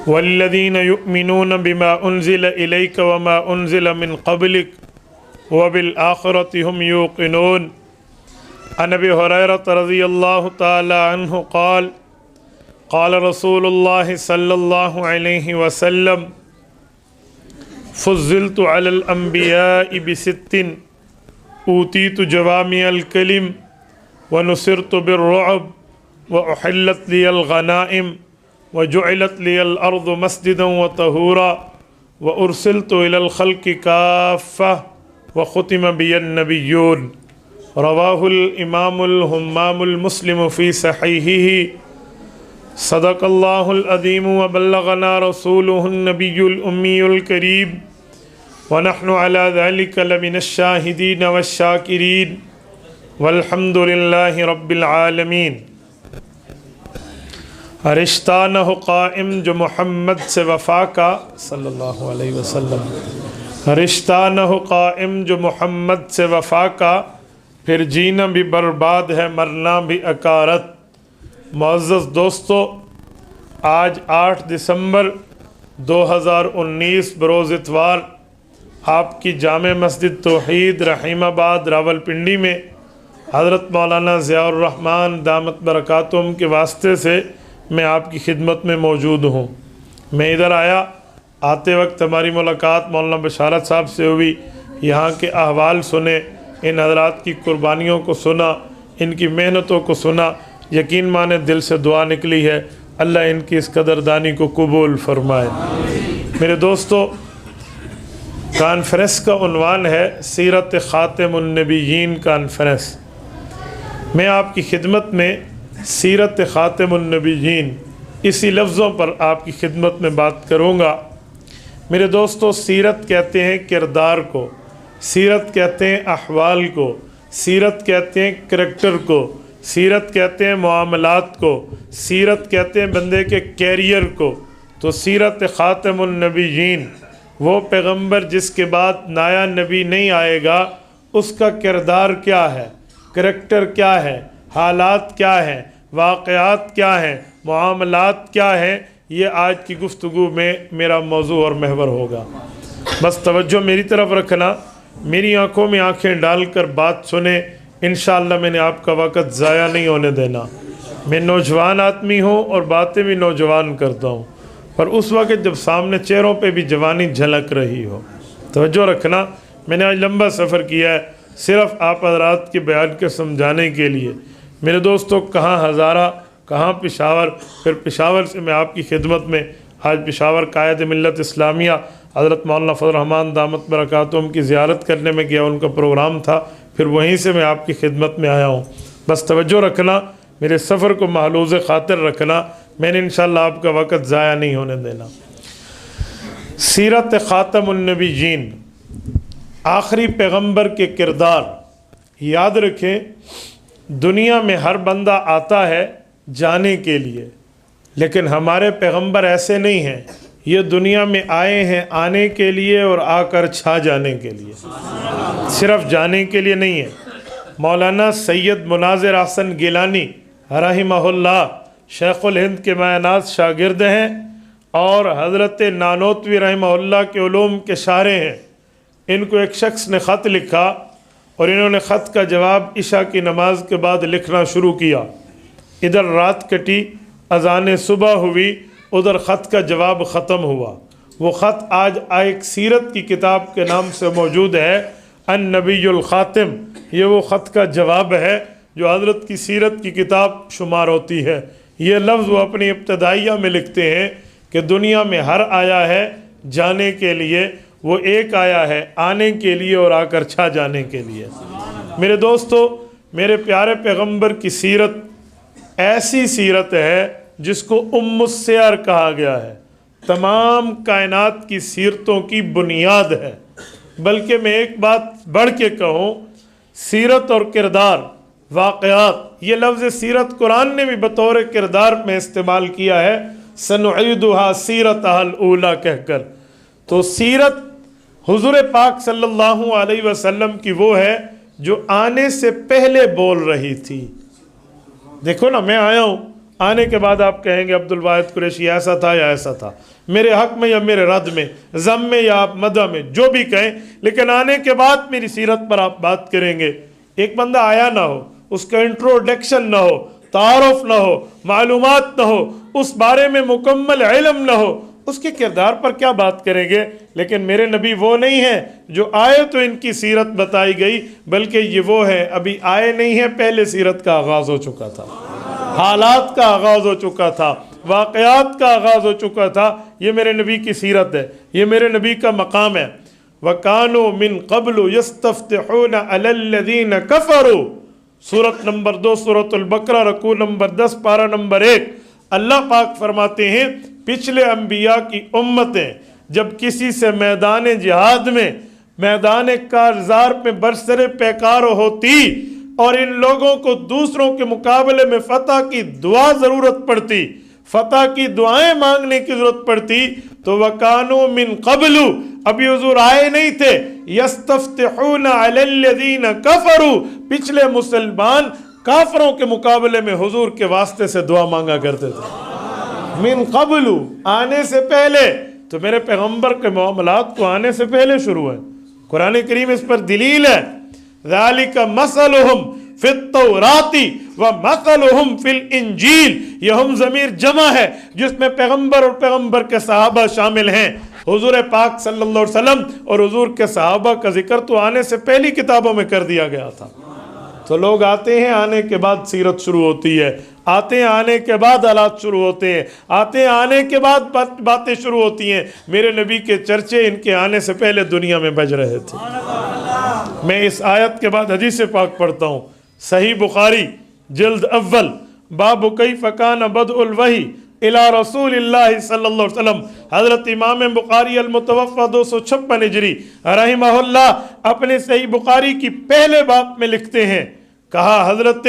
वल्लज़ीन युमिनून बिमा उन्ज़िल इलैक वमा उन्ज़िल मिन क़ब्लिक वबिल आखिरति हुम यूक़िनून। अन अबी हुरैरह रज़ियल्लाहु तआला अन्हु क़ाल क़ाल रसूलुल्लाह सल्लल्लाहु अलैहि वसल्लम फ़ुज़्ज़िलतु अलल अंबियाइ बिसित्तिन ऊतीतु जवामिअल कलिम व नुसिरतु बिर्रुअब व उहिल्लत लियल गनाइम व जुइलत लियल अर्दु मस्जिदन व तहूरा व उर्सिलतु इलल खल्क़ि काफ़्फ़ा व ख़ुतिम बियन नबिय्यून। रवाहुल इमामुल हुम्मामुल मुस्लिम फ़ी सहीहिही। सदक़ल्लाहुल अज़ीम व बल्लग़ना रसूलुहुन नबियुल उम्मीयुल करीम व नहनु अला ज़ालिका लमिनश्शाहिदीन वश्शाकिरीन वल्हम्दुलिल्लाहि रब्बिल आलमीन। रिश्ता न हो कायम जो मोहम्मद से वफ़ा का सल्लल्लाहु अलैहि वसल्लम, रिश्ता न हो कायम जो मोहम्मद से वफ़ा का, फिर जीना भी बर्बाद है मरना भी अकारत। मुअज़्ज़ज़ दोस्तों, आज 8 दिसंबर 2019 बरोज़ इतवार आपकी जामे मस्जिद तौहीद रहीमाबाद रावलपिंडी में हज़रत मौलाना ज़ियाउर रहमान दामत बरकातुहुम के वास्ते से मैं आपकी खिदमत में मौजूद हूँ। मैं इधर आया, आते वक्त हमारी मुलाकात मौलाना बशारत साहब से हुई। यहाँ के अहवाल सुने, इन हज़रात की कुर्बानियों को सुना, इनकी मेहनतों को सुना। यकीन माने दिल से दुआ निकली है, अल्लाह इनकी इस कदरदानी को कबूल फरमाए। मेरे दोस्तों, कॉन्फ्रेंस का उन्वान है सीरत ख़ातिमुन नबिय्यीन कॉन्फ्रेंस। मैं आपकी खिदमत में सीरत ख़ातिमुन नबिय्यीन इसी लफ्ज़ों पर आपकी खिदमत में बात करूँगा। मेरे दोस्तों, सीरत कहते हैं किरदार को, सीरत कहते हैं अहवाल को, सीरत कहते हैं करैक्टर को, सीरत कहते हैं मामलात को, सीरत कहते हैं बंदे के कैरियर को। तो सीरत ख़ातिमुन नबिय्यीन, वो पैगंबर जिसके बाद नया नबी नहीं आएगा, उसका किरदार क्या है, करैक्टर क्या है, हालात क्या हैं, वाक़यात क्या हैं, मामलात क्या हैं, ये आज की गुफ्तगू में मेरा मौजू और महवर होगा। बस तवज्जो मेरी तरफ रखना, मेरी आंखों में आंखें डालकर बात सुने। इंशाअल्लाह मैंने आपका वक़्त ज़ाया नहीं होने देना। मैं नौजवान आदमी हूँ और बातें भी नौजवान करता हूँ, पर उस वक़्त जब सामने चेहरों पे भी जवानी झलक रही हो। तवज्जो रखना, मैंने आज लंबा सफ़र किया है सिर्फ़ आप हज़रात के बयान के समझाने के लिए। मेरे दोस्तों, कहाँ हज़ारा, कहाँ पेशावर, फिर पेशावर से मैं आपकी खिदमत में आज पेशावर कायद मिल्लत इस्लामिया हज़रत मौलाना फज़ल रहमान दामत बरकातुहुम की ज़ियारत करने में गया, उनका प्रोग्राम था, फिर वहीं से मैं आपकी खिदमत में आया हूँ। बस तवज्जो रखना, मेरे सफ़र को महलूज़ ख़ातिर रखना, मैंने इंशाअल्लाह आपका वक़्त ज़ाया नहीं होने देना। सीरत ख़ातिमुन नबिय्यीन, आखिरी पैगंबर के किरदार। याद रखें, दुनिया में हर बंदा आता है जाने के लिए, लेकिन हमारे पैगंबर ऐसे नहीं हैं। ये दुनिया में आए हैं आने के लिए और आकर छा जाने के लिए, सिर्फ जाने के लिए नहीं है। मौलाना सैयद मुनाज़िर हसन गिलानी रहिमहुल्लाह शेखुल हिंद के मायनात शागिर्द हैं और हज़रत नानोतवी रहिमहुल्लाह के उलूम के शारे हैं। इनको एक शख्स ने ख़त लिखा और इन्होंने ख़त का जवाब इशा की नमाज के बाद लिखना शुरू किया। इधर रात कटी, अज़ान सुबह हुई, उधर ख़त का जवाब ख़त्म हुआ। वो ख़त आज एक सीरत की किताब के नाम से मौजूद है, अन नबीयुल ख़ातिम। ये वो ख़त का जवाब है जो हज़रत की सीरत की किताब शुमार होती है। ये लफ्ज़ वो अपनी इब्तदाइया में लिखते हैं कि दुनिया में हर आया है जाने के लिए, वो एक आया है आने के लिए और आकर छा जाने के लिए। मेरे दोस्तों, मेरे प्यारे पैगंबर की सीरत ऐसी सीरत है जिसको उम्मुस्सियर कहा गया है, तमाम कायनात की सीरतों की बुनियाद है। बल्कि मैं एक बात बढ़ के कहूँ, सीरत और किरदार, वाक़यात, ये लफ्ज़ सीरत कुरान ने भी बतौर किरदार में इस्तेमाल किया है, सनुईदुहा सीरतहल ऊला कहकर। तो सीरत हुज़ूर पाक सल्लल्लाहु अलैहि वसल्लम की वो है जो आने से पहले बोल रही थी। देखो ना, मैं आया हूँ, आने के बाद आप कहेंगे अब्दुल वाहिद कुरैशी ऐसा था या ऐसा था, मेरे हक में या मेरे रद्द में, ज़म में या आप मदह में, जो भी कहें, लेकिन आने के बाद मेरी सीरत पर आप बात करेंगे। एक बंदा आया ना हो, उसका इंट्रोडक्शन ना हो, तारुफ ना हो, मालूमात ना हो, उस बारे में मुकम्मल इल्म ना हो, उसके किरदार पर क्या बात करेंगे। लेकिन मेरे नबी वो नहीं है जो आए तो इनकी सीरत बताई गई, बल्कि ये वो है अभी आए नहीं है, पहले सीरत का आगाज़ हो चुका था, हालात का आगाज़ हो चुका था, वाक़यात का आगाज़ हो चुका था। ये मेरे नबी की सीरत है, ये मेरे नबी का मकाम है। वकानो मिन क़ब्लु यस्तफ्तिहून अलल्लज़ीन कफ़रू, सूरत नंबर 2 सूरतुल बकरा रकू नंबर 10 पारा नंबर 1। अल्लाह पाक फरमाते हैं पिछले अंबिया की उम्मतें जब किसी से मैदान जिहाद में, मैदान कारज़ार में बरसरे पैकार होती और इन लोगों को दूसरों के मुकाबले में फतह की दुआ ज़रूरत पड़ती, फतह की दुआएं मांगने की ज़रूरत पड़ती, तो वकानो मिन क़ब्लु, अभी हुजूर आए नहीं थे, यस्तफ्तिहून अलल्लज़ीन कफ़रू, पिछले मुसलमान काफरों के मुकाबले में हुजूर के वास्ते से दुआ मांगा करते थे। मिन क़ब्लु, आने से पहले। तो मेरे पैगम्बर के मामलात को आने से पहले शुरू है। कुरान करीम इस पर दलील है। ज़ालिका मसलुहुम फित्तौराती व मसलुहुम फिल इंजील, यह हम ज़मीर जमा है जिसमें पैगम्बर और पैगम्बर के सहाबा शामिल हैं। हुजूर पाक सल्लल्लाहु अलैहि वसल्लम और हुजूर के सहाबा का जिक्र तो आने से पहली किताबों में कर दिया गया था। तो लोग आते हैं, आने के बाद सीरत शुरू होती है, आते हैं, आने के बाद हालात शुरू होते हैं, आते हैं, आने के बाद बातें शुरू होती हैं। मेरे नबी के चर्चे इनके आने से पहले दुनिया में बज रहे थे। मैं इस आयत के बाद हदीस पाक पढ़ता हूँ। सही बुखारी जिल्द अव्वल बाब कैफ़ कान बदउल वही इला रसूलिल्लाह सल्लल्लाहु अलैहि वसल्लम, हज़रत इमाम बुखारी अल-मुतवफ़्फ़ा 256 हिजरी रहमहुल्लाह अपने सही बुखारी की पहले बाब में लिखते हैं, कहा हज़रत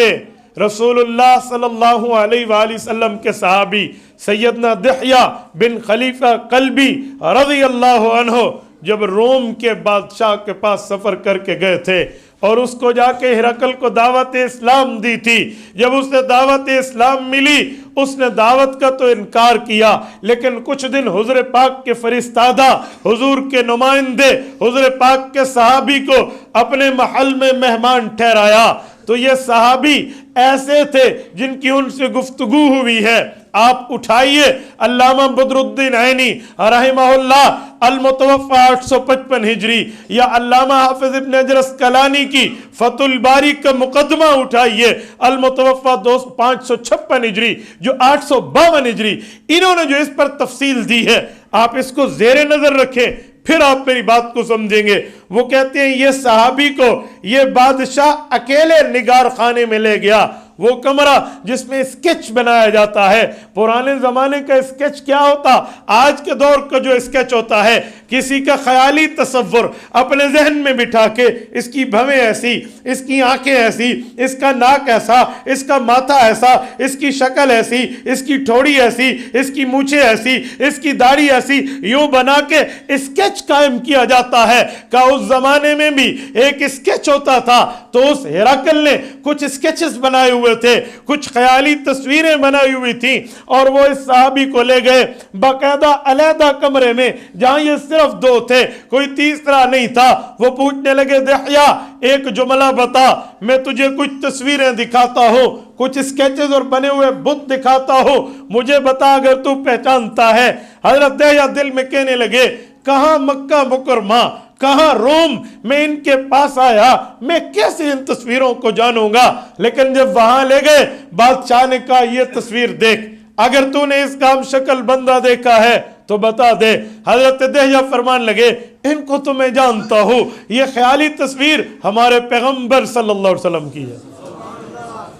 रसूलुल्लाह सल्लल्लाहु अलैहि वसल्लम के सहाबी सैयदना दिहया बिन खलीफा कल्बी रज़ियल्लाहु अन्हु जब रोम के बादशाह के पास सफ़र करके गए थे और उसको जाके हिरकल को दावत इस्लाम दी थी, जब उसे दावत इस्लाम मिली उसने दावत का तो इनकार किया, लेकिन कुछ दिन हुज़ूर पाक के फरिश्तादा, हुजूर के नुमाइंदे, हुजूर पाक के सहाबी को अपने महल में मेहमान ठहराया। तो ये सहाबी ऐसे थे जिनकी उनसे गुफ्तगू हुई है। आप उठाइए अल्लामा बदरुद्दीन ऐनी रहमहुल्लाह अल-मुतवफ़्फ़ा 855 हिजरी या अल्लामा हाफिज इब्न हजर अस्क़लानी की फतुल बारी का मुकदमा उठाइए अल-मुतवफ़्फ़ा 556 हिजरी जो 852 हिजरी, इन्होंने जो इस पर तफसील दी है आप इसको ज़ेरे नज़र रखें, फिर आप मेरी बात को समझेंगे। वो कहते हैं ये सहाबी को ये बादशाह अकेले निगार खाने में ले गया, वो कमरा जिसमें स्केच बनाया जाता है। पुराने ज़माने का स्केच क्या होता, आज के दौर का जो स्केच होता है किसी का ख्याली तसव्वुर अपने जहन में बिठा के, इसकी भवें ऐसी, इसकी आंखें ऐसी, इसका नाक ऐसा, इसका माथा ऐसा, इसकी शक्ल ऐसी, इसकी ठोड़ी ऐसी, इसकी मूछें ऐसी, इसकी दाढ़ी ऐसी, यूं बना के स्केच कायम किया जाता है। का उस जमाने में भी एक स्केच होता था, तो उस हिरकल ने कुछ स्केचेस बनाए हुए थे, कुछ ख्याली तस्वीरें बनाई हुई थी और वो इस सहाबी को ले गए बाकायदा अलहदा कमरे में जहां ये सिर्फ दो थे, कोई तीसरा नहीं था। वो पूछने लगे दिहया एक जुमला बता, मैं तुझे कुछ तस्वीरें दिखाता हूं, कुछ स्केचेस और बने हुए बुत दिखाता हूं, मुझे बता अगर तू पहचानता है। हजरत दिहया दिल में कहने लगे कहां मक्का मुकरमा, कहां रोम, मैं इनके पास आया, मैं कैसे इन तस्वीरों को जानूंगा। लेकिन जब वहां ले गए बादशाह ने कहा ये तस्वीर देख, अगर तूने इसका हम शक्ल बंदा देखा है तो बता दे। हजरत दिहया फरमान लगे इनको तो मैं जानता हूं, ये ख्याली तस्वीर हमारे पैगंबर सल्लल्लाहु अलैहि वसल्लम की है।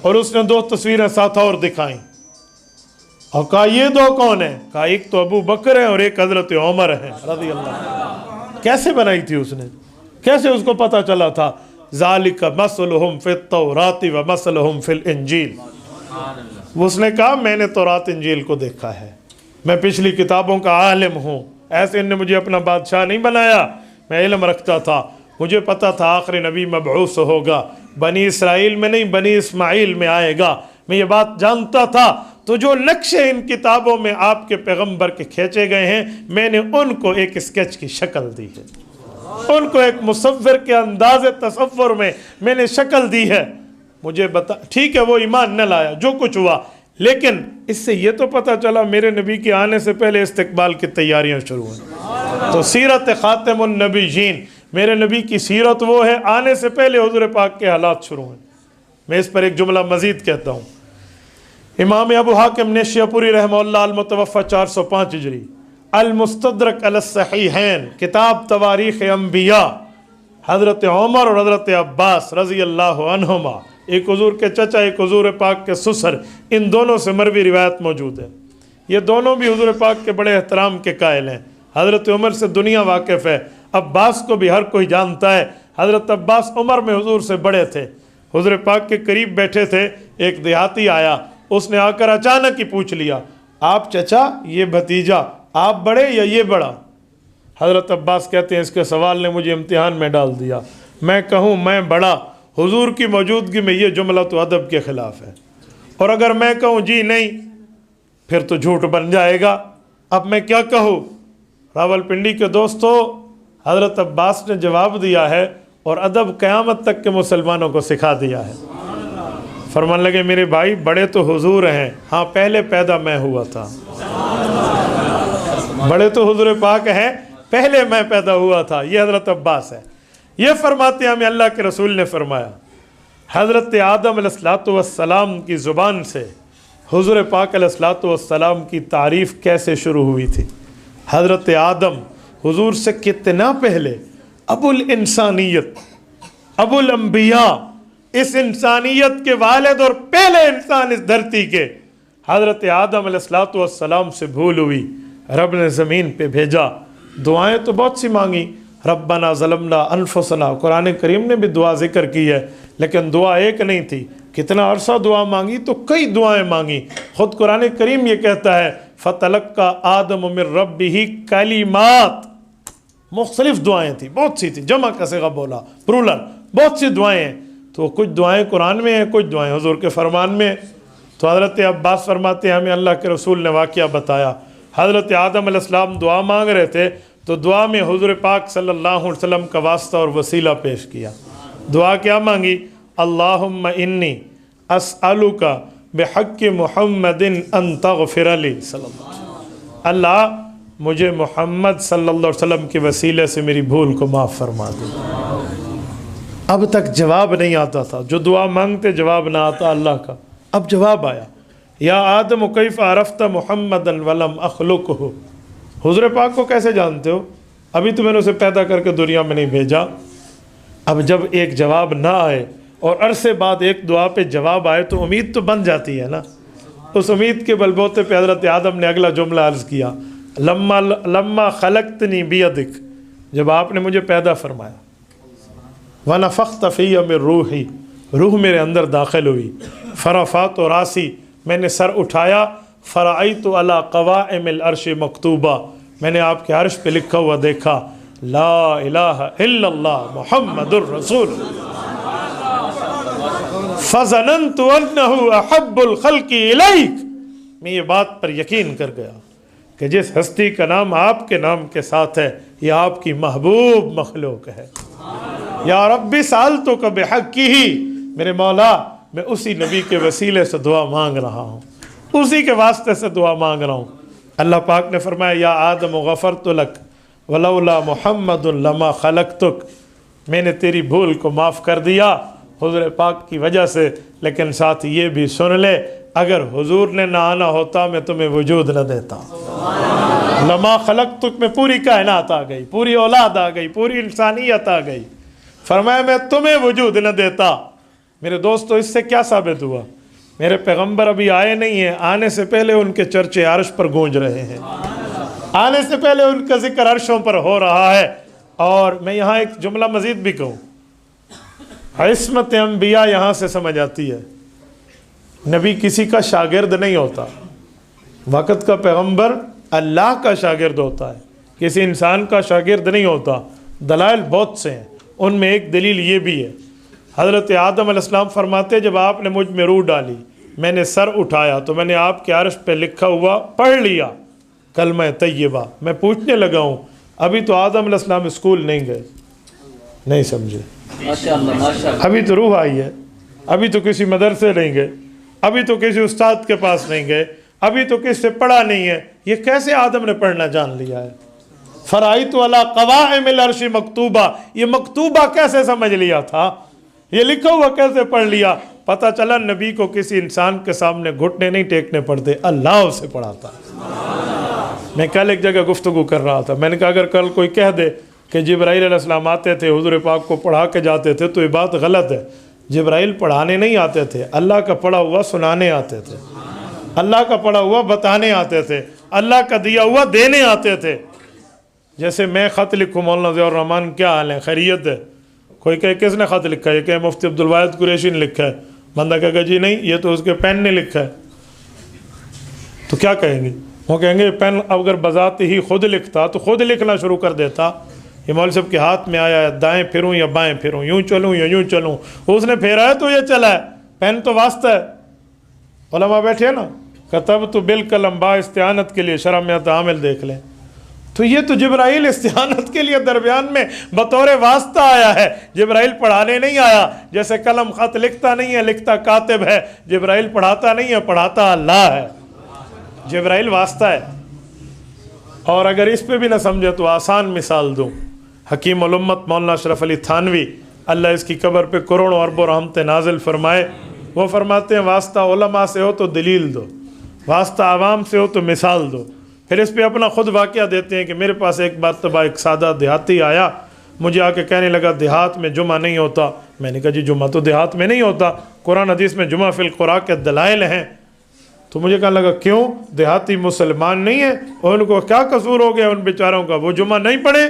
और उसने दो तस्वीरें साथ और दिखाई और कहा ये दो कौन है, कहा एक तो अबू बकर है और एक हजरत उमर है रज़ी अल्लाह। कैसे बनाई थी उसने, कैसे उसको पता चला था। ज़ालिका मसलुहुम फित तौराती व मसलुहुम फिल इंजील। उसने कहा मैंने तौरात इंजील को देखा है, मैं पिछली किताबों का आलिम हूँ, ऐसे इन्होंने मुझे अपना बादशाह नहीं बनाया, मैं इल्म रखता था, मुझे पता था आखिरी नबी मबऊस होगा, बनी इसराइल में नहीं बनी इस्माइल में आएगा, मैं ये बात जानता था। तो जो नक्शे इन किताबों में आपके पैगंबर के खींचे गए हैं, मैंने उनको एक स्केच की शक्ल दी है, उनको एक मुसव्विर के अंदाज़े तसव्वुर में मैंने शक्ल दी है। मुझे बता, ठीक है वो ईमान न लाया, जो कुछ हुआ, लेकिन इससे ये तो पता चला मेरे नबी के आने से पहले इस्तकबाल की तैयारियां शुरू हुई। तो सीरत ख़ातिमुन नबीयीन, मेरे नबी की सीरत वो है, आने से पहले हुज़ूर पाक के हालात शुरू हुए। मैं इस पर एक जुमला मज़ीद कहता हूँ। इमाम अबू हाकिम नेशपुरी रहमतुल्लाह अल मुतवफ़ा 405 हिजरी, अल मुस्तदरक अल सहीहैन, किताब तवारीख़ अंबिया, हज़रत उमर और हज़रत अब्बास रज़ी अल्लाह अन्हुमा, एक हुज़ूर के चचा एक हुज़ूर पाक के ससुर, इन दोनों से मरवी रिवायत मौजूद है। ये दोनों भी हुज़ूर पाक के बड़े एहतराम के कायल हैं। हज़रत उमर से दुनिया वाकिफ़ है, अब्बास को भी हर कोई जानता है। हज़रत अब्बास उमर में हुज़ूर से बड़े थे, हुज़ूर पाक के करीब बैठे थे। एक देहाती आया, उसने आकर अचानक ही पूछ लिया, आप चचा ये भतीजा, आप बड़े या ये बड़ा? हज़रत अब्बास कहते हैं इसके सवाल ने मुझे इम्तिहान में डाल दिया। मैं कहूँ मैं बड़ा, हुजूर की मौजूदगी में ये जुमला तो अदब के ख़िलाफ़ है, और अगर मैं कहूँ जी नहीं फिर तो झूठ बन जाएगा। अब मैं क्या कहूँ? रावलपिंडी के दोस्तों, हज़रत अब्बास ने जवाब दिया है और अदब क़यामत तक के मुसलमानों को सिखा दिया है। फरमान लगे मेरे भाई बड़े तो हुजूर हैं, हाँ पहले पैदा मैं हुआ था। बड़े तो हुजूर पाक हैं, पहले मैं पैदा हुआ था। ये हज़रत अब्बास है। ये फरमाते हैं हमें अल्लाह के रसूल ने फरमाया, हज़रत आदम अलैहिस्सलाम की ज़ुबान से हुजूर पाक अलैहिस्सलाम की तारीफ़ कैसे शुरू हुई थी। हज़रत आदम हुजूर से कितना पहले अबुल इंसानियत, अबुल अंबिया, इस इंसानियत के वालिद और पहले इंसान इस धरती के, हज़रत आदम अलैहिस्सलाम से भूल हुई, रब ने ज़मीन पे भेजा। दुआएं तो बहुत सी मांगी, रब्बना ज़लमना अनफुसना, कुरान करीम ने भी दुआ ज़िक्र की है, लेकिन दुआ एक नहीं थी, कितना अरसा दुआ मांगी, तो कई दुआएं मांगी। ख़ुद कुरान करीम ये कहता है फ़तलक्का आदम मिर रब्बिही कलिमात, मुख्तलिफ दुआएं थी, बहुत सी थी, जमा का सिगा बोला, प्लूरल, बहुत सी दुआएं हैं। तो कुछ दुआएं कुरान में हैं, कुछ दुआएं हुजूर के फरमान में। तो हज़रत अब्बास फरमाते हैं हमें अल्लाह के रसूल ने वाक़या बताया, हज़रत आदम अलैहिस्सलाम दुआ मांग रहे थे, तो दुआ में हुजूर पाक सल्लल्लाहु अलैहि वसल्लम का वास्ता और वसीला पेश किया। दुआ क्या मांगी? अल्लाहुम्मा इन्नी अस्अलुका बिहक़्क़ि मुहम्मदिन अन तग़फ़िर ली, अल्लाह मुझे मोहम्मद सल्लल्लाहु अलैहि वसल्लम के वसीले से मेरी भूल को माफ़ फरमा दे। अब तक जवाब नहीं आता था, जो दुआ मांगते जवाब ना आता अल्लाह का, अब जवाब आया। या आदम कैफ़ अरफ़्ता मुहम्मदन वलम अख़लुक़हु, हुज़ूर पाक को कैसे जानते हो? अभी तो मैंने उसे पैदा करके दुनिया में नहीं भेजा। अब जब एक जवाब ना आए और अरसे बाद एक दुआ पे जवाब आए तो उम्मीद तो बन जाती है ना। उस उम्मीद के बलबूते पे हज़रत आदम ने अगला जुमला अर्ज़ किया, लम्मा खलक़तनी बियदिक, जब आपने मुझे पैदा फरमाया, व नफ़ख़्त फ़ीया मिन रूही, रूह मेरे अंदर दाखिल हुई, फ़रफ़अत रासी, मैंने सर उठाया, फ़रअयतु अला क़वाइमिल अर्श मकतूबा, मैंने आपके अर्श पे लिखा हुआ देखा, ला इलाहा इल्लल्लाह मुहम्मदुर रसूलुल्लाह, फ़ज़नन्तु अन्नहु अहब्बुल ख़ल्क़ि इलैक, मैं ये बात पर यकीन कर गया कि जिस हस्ती का नाम आपके नाम के साथ है, यह आपकी महबूब मखलूक है। या रब्बी सालतु का बिहक़्क़िही, मेरे मौला मैं उसी नबी के वसीले से दुआ मांग रहा हूँ, उसी के वास्ते से दुआ मांग रहा हूँ। अल्लाह पाक ने फरमाया या आदम गफ़रतु लक वलौला मुहम्मदुन लमा खलक़तुक, मैंने तेरी भूल को माफ़ कर दिया हुज़ूर पाक की वजह से, लेकिन साथ ये भी सुन ले, अगर हुजूर ने ना आना होता मैं तुम्हें वजूद न देता। लमा खलक़तुक में पूरी कायनात आ गई, पूरी औलाद आ गई, पूरी इंसानियत आ गई। फरमाया मैं तुम्हें वजूद न देता। मेरे दोस्तों, इससे क्या साबित हुआ? मेरे पैगंबर अभी आए नहीं हैं, आने से पहले उनके चर्चे अर्श पर गूंज रहे हैं, आने से पहले उनका जिक्र अर्शों पर हो रहा है। और मैं यहाँ एक जुमला मज़ीद भी कहूँ, इस्मत अंबिया यहाँ से समझ आती है। नबी किसी का शागिर्द नहीं होता, वक़्त का पैगंबर अल्लाह का शागिर्द होता है, किसी इंसान का शागिर्द नहीं होता। दलाइल बहुत से हैं, उनमें एक दलील ये भी है, हज़रत आदम अलैहिस्सलाम फरमाते जब आपने मुझ में रूह डाली, मैंने सर उठाया तो मैंने आपके अर्श पे लिखा हुआ पढ़ लिया कलमा तय्यबा। मैं पूछने लगा हूँ, अभी तो आदम अलैहिस्सलाम स्कूल नहीं गए, नहीं समझे, अभी तो रूह आई है, अभी तो किसी मदरसे नहीं गए, अभी तो किसी उस्ताद के पास नहीं गए, अभी तो किससे पढ़ा नहीं है, ये कैसे आदम ने पढ़ना जान लिया है? फराइतु अला क़वाइमिल अर्श मकतूबा, ये मकतूबा कैसे समझ लिया था, ये लिखा हुआ कैसे पढ़ लिया? पता चला नबी को किसी इंसान के सामने घुटने नहीं टेकने पड़ते, अल्लाह उसे पढ़ाता। मैं कल एक जगह गुफ्तगू कर रहा था, मैंने कहा अगर कल कोई कह दे कि जिब्राइल अलैहिस्सलाम आते थे हुज़ूर पाक को पढ़ा के जाते थे, तो ये बात गलत है। जिब्राइल पढ़ाने नहीं आते थे, अल्लाह का पढ़ा हुआ सुनाने आते थे, अल्लाह का पढ़ा हुआ बताने आते थे, अल्लाह का दिया हुआ देने आते थे। जैसे मैं ख़त लिखूँ, मौलाना ज़ियाउर रहमान क्या हाल है, खैरियत है, कोई कहे किसने ख़त लिखा है, ये कहे मुफ्ती अब्दुल वाहिद कुरैशी ने लिखा है, बंदा कहेगा जी नहीं ये तो उसके पेन ने लिखा है, तो क्या कहेंगे? वो कहेंगे पेन अगर बजाते ही खुद लिखता तो खुद लिखना शुरू कर देता। ये मौलवी साहब के हाथ में आया है, दाएं फिरूं या बाएं फिरूं, यूं चलूं या यूं चलूं, उसने फेरा है तो ये चला है, पेन तो वास्ता है। उलमा बैठे ना, कतब तो बिल कलम बा इस्तिआनत के लिए शरह में आमिल देख लें, तो ये तो जिब्राइल इस्तिआनत के लिए दरमियान में बतौर वास्ता आया है, जिब्राइल पढ़ाने नहीं आया। जैसे कलम ख़त लिखता नहीं है, लिखता कातिब है, जिब्राइल पढ़ाता नहीं है, पढ़ाता अल्लाह है, जिब्राइल वास्ता है। और अगर इस पे भी ना समझे तो आसान मिसाल दूँ, हकीम उल उम्मत मौलाना अशरफ अली थानवी अल्लाह इसकी कब्र पे करोड़ों अरबों रहमतें नाजिल फरमाए, वो फरमाते हैं वास्ता उलमा से हो तो दलील दो, वास्ता आवाम से हो तो मिसाल दो। फिर इस पे अपना खुद वाक़या देते हैं कि मेरे पास एक मरतबा एक सादा देहाती आया, मुझे आके कहने लगा देहात में जुमा नहीं होता। मैंने कहा जी जुमा तो देहात में नहीं होता, कुरान हदीस में जुमा फिल कुरान के दलाइल हैं। तो मुझे कहने लगा क्यों, देहाती मुसलमान नहीं है और उनको क्या कसूर हो गया उन बेचारों का, वो जुमा नहीं पढ़े?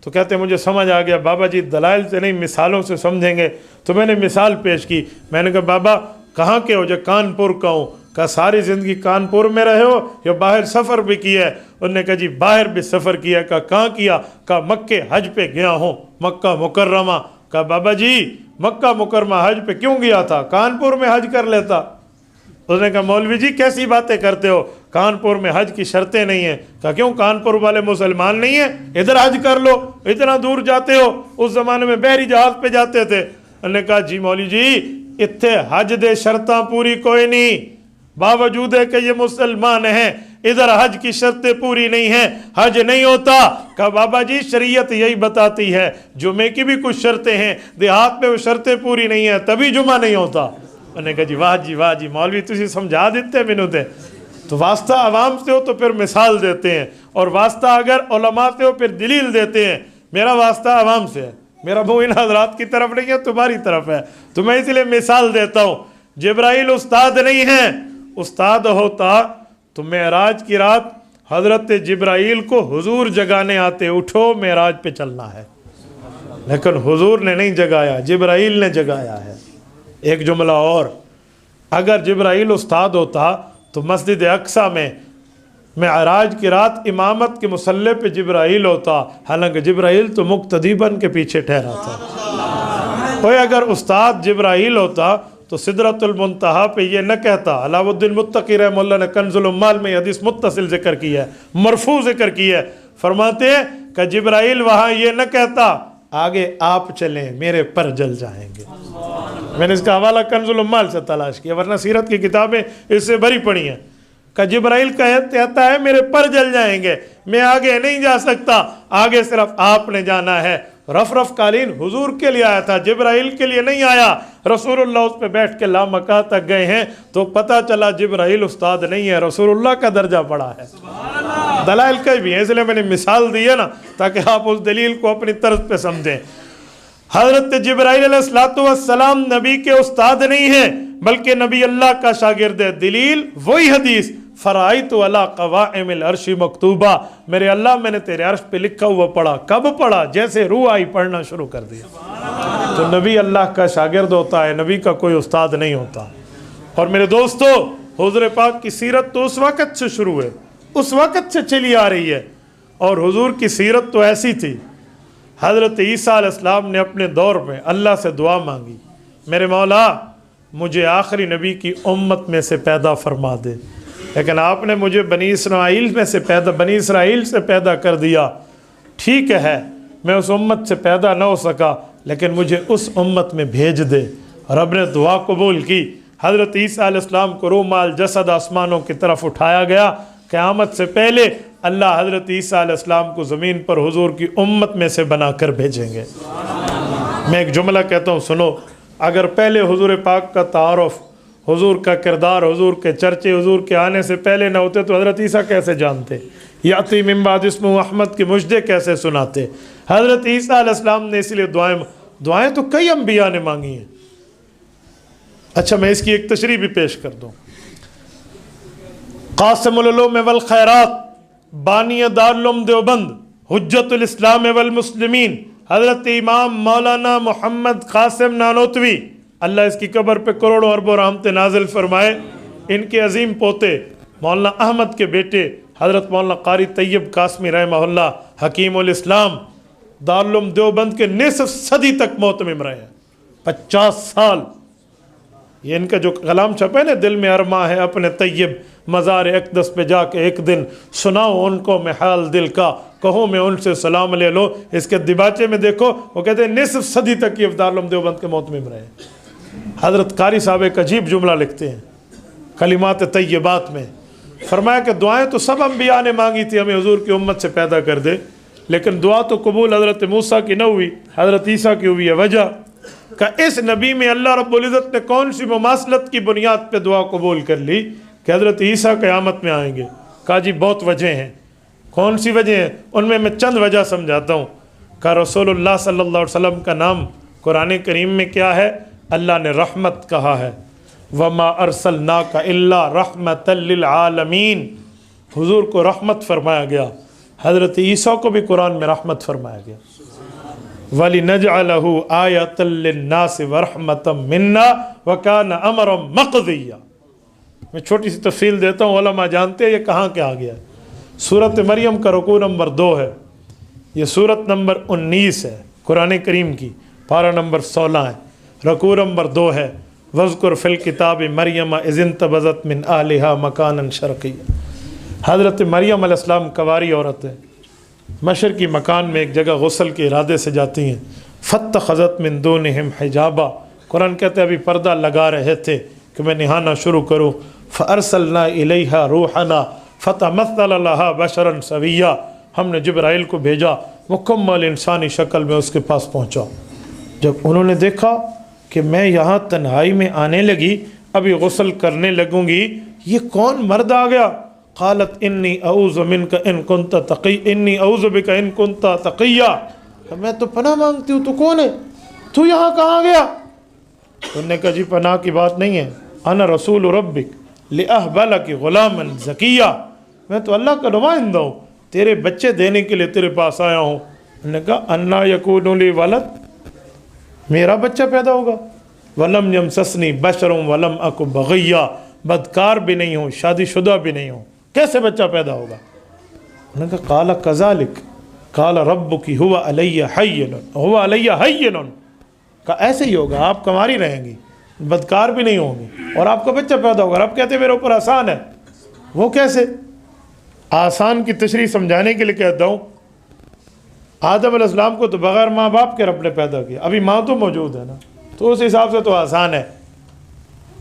तो कहते मुझे समझ आ गया बाबा जी दलाइल से नहीं मिसालों से समझेंगे। तो मैंने मिसाल पेश की, मैंने कहा बाबा कहाँ के हो? जो कानपुर का हूँ। कहा सारी ज़िंदगी कानपुर में रहे हो या बाहर सफ़र भी किया है? उन्होंने कहा जी बाहर भी सफ़र किया। कहा कहाँ किया? कहा मक्के हज पे गया हूँ, मक्का मुकर्रमा। कहा बाबा जी मक्का मुकर्रमा हज पे क्यों गया था, कानपुर में हज कर लेता। उसने कहा मौलवी जी कैसी बातें करते हो, कानपुर में हज की शर्तें नहीं हैं। कहा क्यों, कानपुर वाले मुसलमान नहीं हैं, इधर हज कर लो, इतना दूर जाते हो, उस ज़माने में बहरी जहाज़ पे जाते थे। उन्होंने कहा जी मौलवी जी इत्थे हज दे शर्तां पूरी कोई नहीं, बावजूद है कि ये मुसलमान हैं, इधर हज की शर्तें पूरी नहीं हैं, हज नहीं होता। कहा बाबा जी शरीयत यही बताती है जुमे की भी कुछ शर्तें हैं, देहात में वो शर्तें पूरी नहीं है तभी जुमा नहीं होता। उन्होंने कहा जी वाह जी मौलवी तुझे समझा देते मैनू ते। तो वास्ता आवाम से हो तो फिर मिसाल देते हैं, और वास्ता अगर उलमा से हो फिर दलील देते हैं। मेरा वास्ता आवाम से है, मेरा मुँह इन हजरात की तरफ नहीं है, तुम्हारी तरफ है, तो मैं इसलिए मिसाल देता हूँ। जिब्राइल उस्ताद नहीं है, उस्ताद होता तो मेराज की रात हजरत जिब्राइल को हुजूर जगाने आते, उठो मेराज पे चलना है, लेकिन हुजूर ने नहीं जगाया, जिब्राइल ने जगाया है। एक जुमला और, अगर जिब्राइल उस्ताद होता तो मस्जिद अक्सा में मेराज की रात इमामत के मुसल्ले पे जिब्राइल होता, हालांकि जिब्राइल तो मुक्तदी बन के पीछे ठहरा था। कोई अगर उस्ताद जिब्राइल होता तो सिदरतुल मुंतहा पे ये न कहता। अलाउद्दीन मुत्तकी रहमतुल्लाह ने कंजुल उम्माल में हदीस मुत्तसिल जिक्र की है, मरफू जिक्र की है, फरमाते हैं कि जिब्राइल वहाँ ये न कहता आगे आप चलें मेरे पर जल जाएंगे। मैंने इसका हवाला कंजुल उम्माल से तलाश किया, वरना सीरत की किताबें इससे भरी पड़ी हैं। का जिब्राइल कहता है मेरे पर जल जाएंगे, मैं आगे नहीं जा सकता, आगे सिर्फ आपने जाना है। रफ रफ कालीन हुजूर के लिए आया था, जिब्राइल के लिए नहीं आया। रसूलुल्लाह उस पे बैठ के लामका तक गए हैं तो पता चला जिब्राइल उस्ताद नहीं है, रसूलुल्लाह का दर्जा पड़ा है। दलाइल कई भी है, इसलिए मैंने मिसाल दी है ना, ताकि आप उस दलील को अपनी तर्ज पे समझें। हज़रत जिब्राइल अलैहिस्सलाम नबी के उस्ताद नहीं है, बल्कि नबी अल्लाह का शागिर्द है। दलील वही हदीस, फराइतु अला क़वाइमिल अर्शी मकतूबा, मेरे अल्लाह मैंने तेरे अर्श पे लिखा हुआ पढ़ा। कब पढ़ा? जैसे रूह आई पढ़ना शुरू कर दिया। तो नबी अल्लाह का शागिर्द होता है, नबी का कोई उस्ताद नहीं होता। और मेरे दोस्तों हुज़ूर पाक की सीरत तो उस वक़्त से शुरू है, उस वक़्त से चली आ रही है। और हुजूर की सीरत तो ऐसी थी, हज़रत ईसा अलैहिस्सलाम ने अपने दौर में अल्लाह से दुआ मांगी, मेरे मौला मुझे आखिरी नबी की उम्मत में से पैदा फरमा दे। लेकिन आपने मुझे बनी इसराइल से पैदा कर दिया। ठीक है, मैं उस उम्मत से पैदा ना हो सका, लेकिन मुझे उस उम्मत में भेज दे। रब ने दुआ कबूल की। हज़रत ईसा अलैहिस्सलाम को रूमाल जसद आसमानों की तरफ उठाया गया। क़यामत से पहले अल्लाह हज़रत ईसा अलैहिस्सलाम को ज़मीन पर हुजूर की उम्मत में से बना कर भेजेंगे। मैं एक जुमला कहता हूँ, सुनो। अगर पहले हुजूर पाक का तारुफ, हुजूर का किरदार, हुजूर के चर्चे हुजूर के आने से पहले न होते तो हज़रत ईसा कैसे जानते? याती मिन बाद इस्मुहु अहमद के मुजदे कैसे सुनाते? हज़रत ईसा अलैहिस्सलाम ने इसलिए दुआएं तो कई अम्बिया ने मांगी हैं। अच्छा, मैं इसकी एक तशरीह भी पेश कर दूँ। क़ासिमुल उलूम वल खैरात, बानी दारुल उलूम देवबंद, हुज्जतुल इस्लाम वल मुस्लिमीन, हज़रत इमाम मौलाना मोहम्मद कासिम नानोतवी, अल्लाह इसकी कब्र पे करोड़ों अरबों रहमतें नाजिल फरमाए। इनके अजीम पोते मौलाना अहमद के बेटे हज़रत मौलाना कारी तैयब कासमी रहमहुल्लाह हकीमुल इस्लाम, दारुल उलूम देवबंद के निसफ सदी तक मोहतमिम रहे हैं, 50 साल। ये इनका जो कलाम छपा है ना, दिल में अरमा है अपने तैयब मज़ार अक़दस पे जाके एक दिन सुनाओ उनको मैं हाल दिल का, कहो मैं उनसे सलाम ले लो। इसके दिबाचे में देखो, वो कहते हैं निसफ सदी तक ये दारुल उलूम देवबंद के मोहतमिम रहे। हज़रत कारी साहब एक अजीब जुमला लिखते हैं कलिमात तैयबात में, फरमाया कि दुआएं तो सब अम्बिया ने मांगी थी हमें हुजूर की उम्मत से पैदा कर दे, लेकिन दुआ तो कबूल हज़रत मूसा की न हुई, हज़रत ईसा की हुई है। वजह का इस नबी में अल्लाह रब्बुल इज़्ज़त ने कौन सी मुमासलत की बुनियाद पे दुआ कबूल कर ली कि हज़रत ईसा क़यामत में आएंगे? कहा जी बहुत वजह हैं। कौन सी वजह हैं? उनमें मैं चंद वजह समझाता हूँ। का रसूलुल्लाह सल्लल्लाहु अलैहि वसल्लम का नाम कुरान करीम में क्या है? अल्लाह ने रहमत कहा है। वमा अरसलनाका इल्ला रहमतल लिल आलमीन, हुजूर को रहमत फरमाया गया। हज़रत ईसा को भी कुरान में रहमत फरमाया गया। वली नजअलहु आयतल लिन्नास व रहमतम मिन्ना व काना अमरम मक़दिया। मैं छोटी सी तफसील देता हूँ, उलमा जानते हैं ये कहाँ के आ गया। सूरत मरियम का रुकू नंबर 2 है, ये सूरत नंबर 19 है कुरान करीम की, पारा नंबर 16 है, रुकू नंबर 2 है। वज़कुर फिल किताब मरियम इज़ इंतबज़त मिन आलिहा मकानन शर्क़िय्या। हज़रत मरियम अलैहिस्सलाम कवारी औरत है, मशरक़ी मकान में एक जगह गुस्ल के इरादे से जाती हैं। फ़त्तख़ज़त मिन दूनिहिम हिजाबा, कुरान कहते हैं अभी पर्दा लगा रहे थे कि मैं नहाना शुरू करूँ। फ़अरसलना इलैहा रूहना फ़तमस्सल लहा बशरन सविय्या, हमने जिब्राइल को भेजा, मुकम्मल इंसानी शक्ल में उसके पास पहुँचा। जब उन्होंने देखा कि मैं यहाँ तन्हाई में आने लगी, अभी गुस्ल करने लगूँगी, ये कौन मर्द आ गया? क़ालत इन्नी अऊज़ु मिनका इन कुन्ता तक़ी इन्नी अऊज़ु बिका इन कुन्ता तक़िया, मैं तो पनाह मांगती हूँ, तू कौन है? तू यहाँ कहाँ गया? उन्होंने कहा जी पनाह की बात नहीं है, अना रसूल रब्बिक लिअहबलकी ग़ुलामन ज़किया, मैं तो अल्लाह का नुमाइंदा हूँ, तेरे बच्चे देने के लिए तेरे पास आया हूँ। उन्होंने कहा अन्ना यकूनु ली वलद, मेरा बच्चा पैदा होगा? वलम यमससनी बशरुम वलम अकु बग़िया, बदकार भी नहीं हूँ, शादीशुदा भी नहीं हूँ, कैसे बच्चा पैदा होगा? उन्होंने कहा काला कज़ालिक काला रब्बुकी हुवा अलैया हय्यनुन, का ऐसे ही होगा, आप कुंवारी रहेंगी, बदकार भी नहीं होंगी और आपका बच्चा पैदा होगा। अब कहते मेरे ऊपर आसान है। वो कैसे? आसान की तशरीह समझाने के लिए कहता हूँ, आदम अलैहिस्सलाम को तो बग़ैर माँ बाप के रब ने पैदा किया, अभी माँ तो मौजूद है ना, तो उस हिसाब से तो आसान है।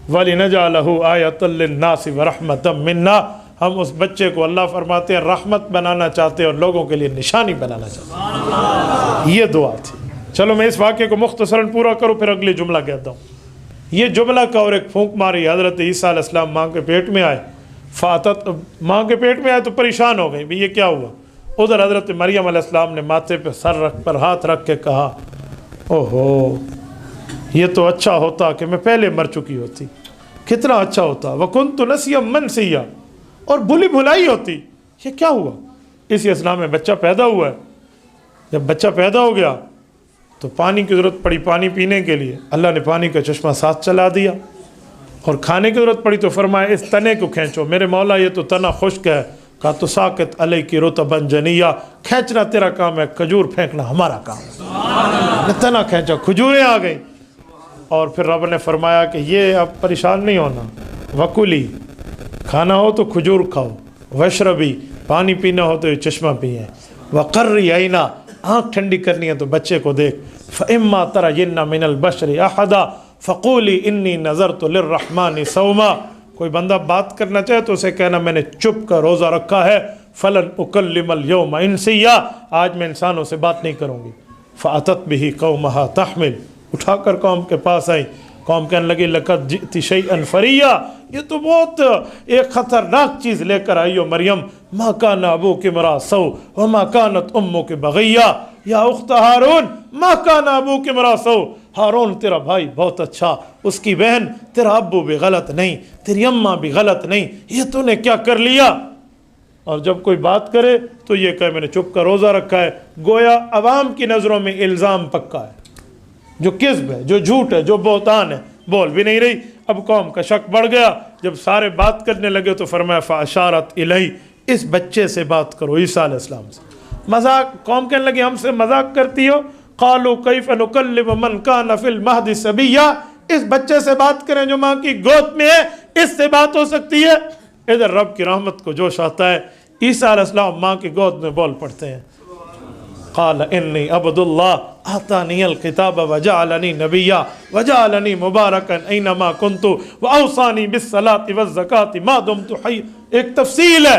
वली नजअलहु आयतल लिन्नासि व रहमतम मिन्ना, हम उस बच्चे को अल्लाह फरमाते हैं रहमत बनाना चाहते हैं और लोगों के लिए निशानी बनाना चाहते हैं। ये दुआ थी। चलो मैं इस वाक़े को मुख्तसरन पूरा करूँ, फिर अगली जुमला कहता हूँ। ये जुमला का और एक फूंक मारी। हज़रत ईसा अलैहिस्सलाम माँ के पेट में आए, माँ के पेट में आए तो परेशान हो गई, भाई ये क्या हुआ? उधर हज़रत मरियम अलैहिस्सलाम ने माथे पर हाथ रख के कहा, ओहो ये तो अच्छा होता कि मैं पहले मर चुकी होती, कितना अच्छा होता। वकुन्तु नसियम मनसिया, और भूली भुलाई होती। ये क्या हुआ? इसी इस्लाम में बच्चा पैदा हुआ है। जब बच्चा पैदा हो गया तो पानी की ज़रूरत पड़ी, पानी पीने के लिए अल्लाह ने पानी का चश्मा साथ चला दिया, और खाने की ज़रूरत पड़ी तो फरमाया इस तने को खींचो, मेरे मौला ये तो तना खुश्क है। कहा तो साकित अलई की रुतबन जनिया, खींचना तेरा काम है, खजूर फेंकना हमारा काम है। तना खींचा, खजूरें आ गई। और फिर रब ने फरमाया कि ये अब परेशान नहीं होना, वकुली, खाना हो तो खजूर खाओ, वशरबी, पानी पीना हो तो ये चश्मा पिए, वक़र्री आइना, आँख ठंडी करनी है तो बच्चे को देख, फ़इम्मा तरयिन्ना मिनल बशरि अहदा फ़क़ूली इन्नी नज़रतु लिर्रहमानि सौमा, कोई बंदा बात करना चाहे तो उसे कहना मैंने चुप का रोज़ा रखा है, फ़लन उकल्लिमल यौमा इंसिया, आज मैं इंसानों से बात नहीं करूँगी। फ़अतत बिही कौमहा तहमिल, उठाकर कौम के पास आई, कौम कहने लगी लक़द जिअति शैअन फ़रिया, ये तो बहुत एक ख़तरनाक चीज़ लेकर आई हो मरियम, मा काना अबूकी इम्रा सौ व मा कानत उम्मुकी बग़िया, या उख्त हारून मा काना अबूकी इम्रा सौ, हारून तेरा भाई बहुत अच्छा, उसकी बहन तेरा अब्बू भी गलत नहीं, तेरी अम्मा भी गलत नहीं, ये तूने क्या कर लिया। और जब कोई बात करे तो ये कहे मैंने चुप का रोज़ा रखा है, गोया अवाम की नज़रों में इल्ज़ाम पक्का है, जो किस्ब है, जो झूठ है, जो बहतान है, बोल भी नहीं रही। अब कौम का शक बढ़ गया, जब सारे बात करने लगे तो फरमाया फ़अशारत इलैहि, इस बच्चे से बात करो, ईसा अलैहिस्सलाम से। मजाक, कौम कहने लगी हमसे मजाक करती हो, क़ालू कैफ़ नुकल्लिमु मन कान फ़िल महदि सबiyya, इस बच्चे से बात करें जो माँ की गोद में है, इससे बात हो सकती है। इधर रब की रहमत को जोश आता है, ईसा अलैहिस्सलाम माँ की गोद में बोल पड़ते हैं, क़ाल इन्नी अब्दुल्लाह आतानियल किताब वजअलनी नबिय्या वजअलनी मुबारकन ऐनमा कुन्तु व औसानी बिस्सलाति वज़्ज़काति मा दुम्तु हय्य। एक तफसील है,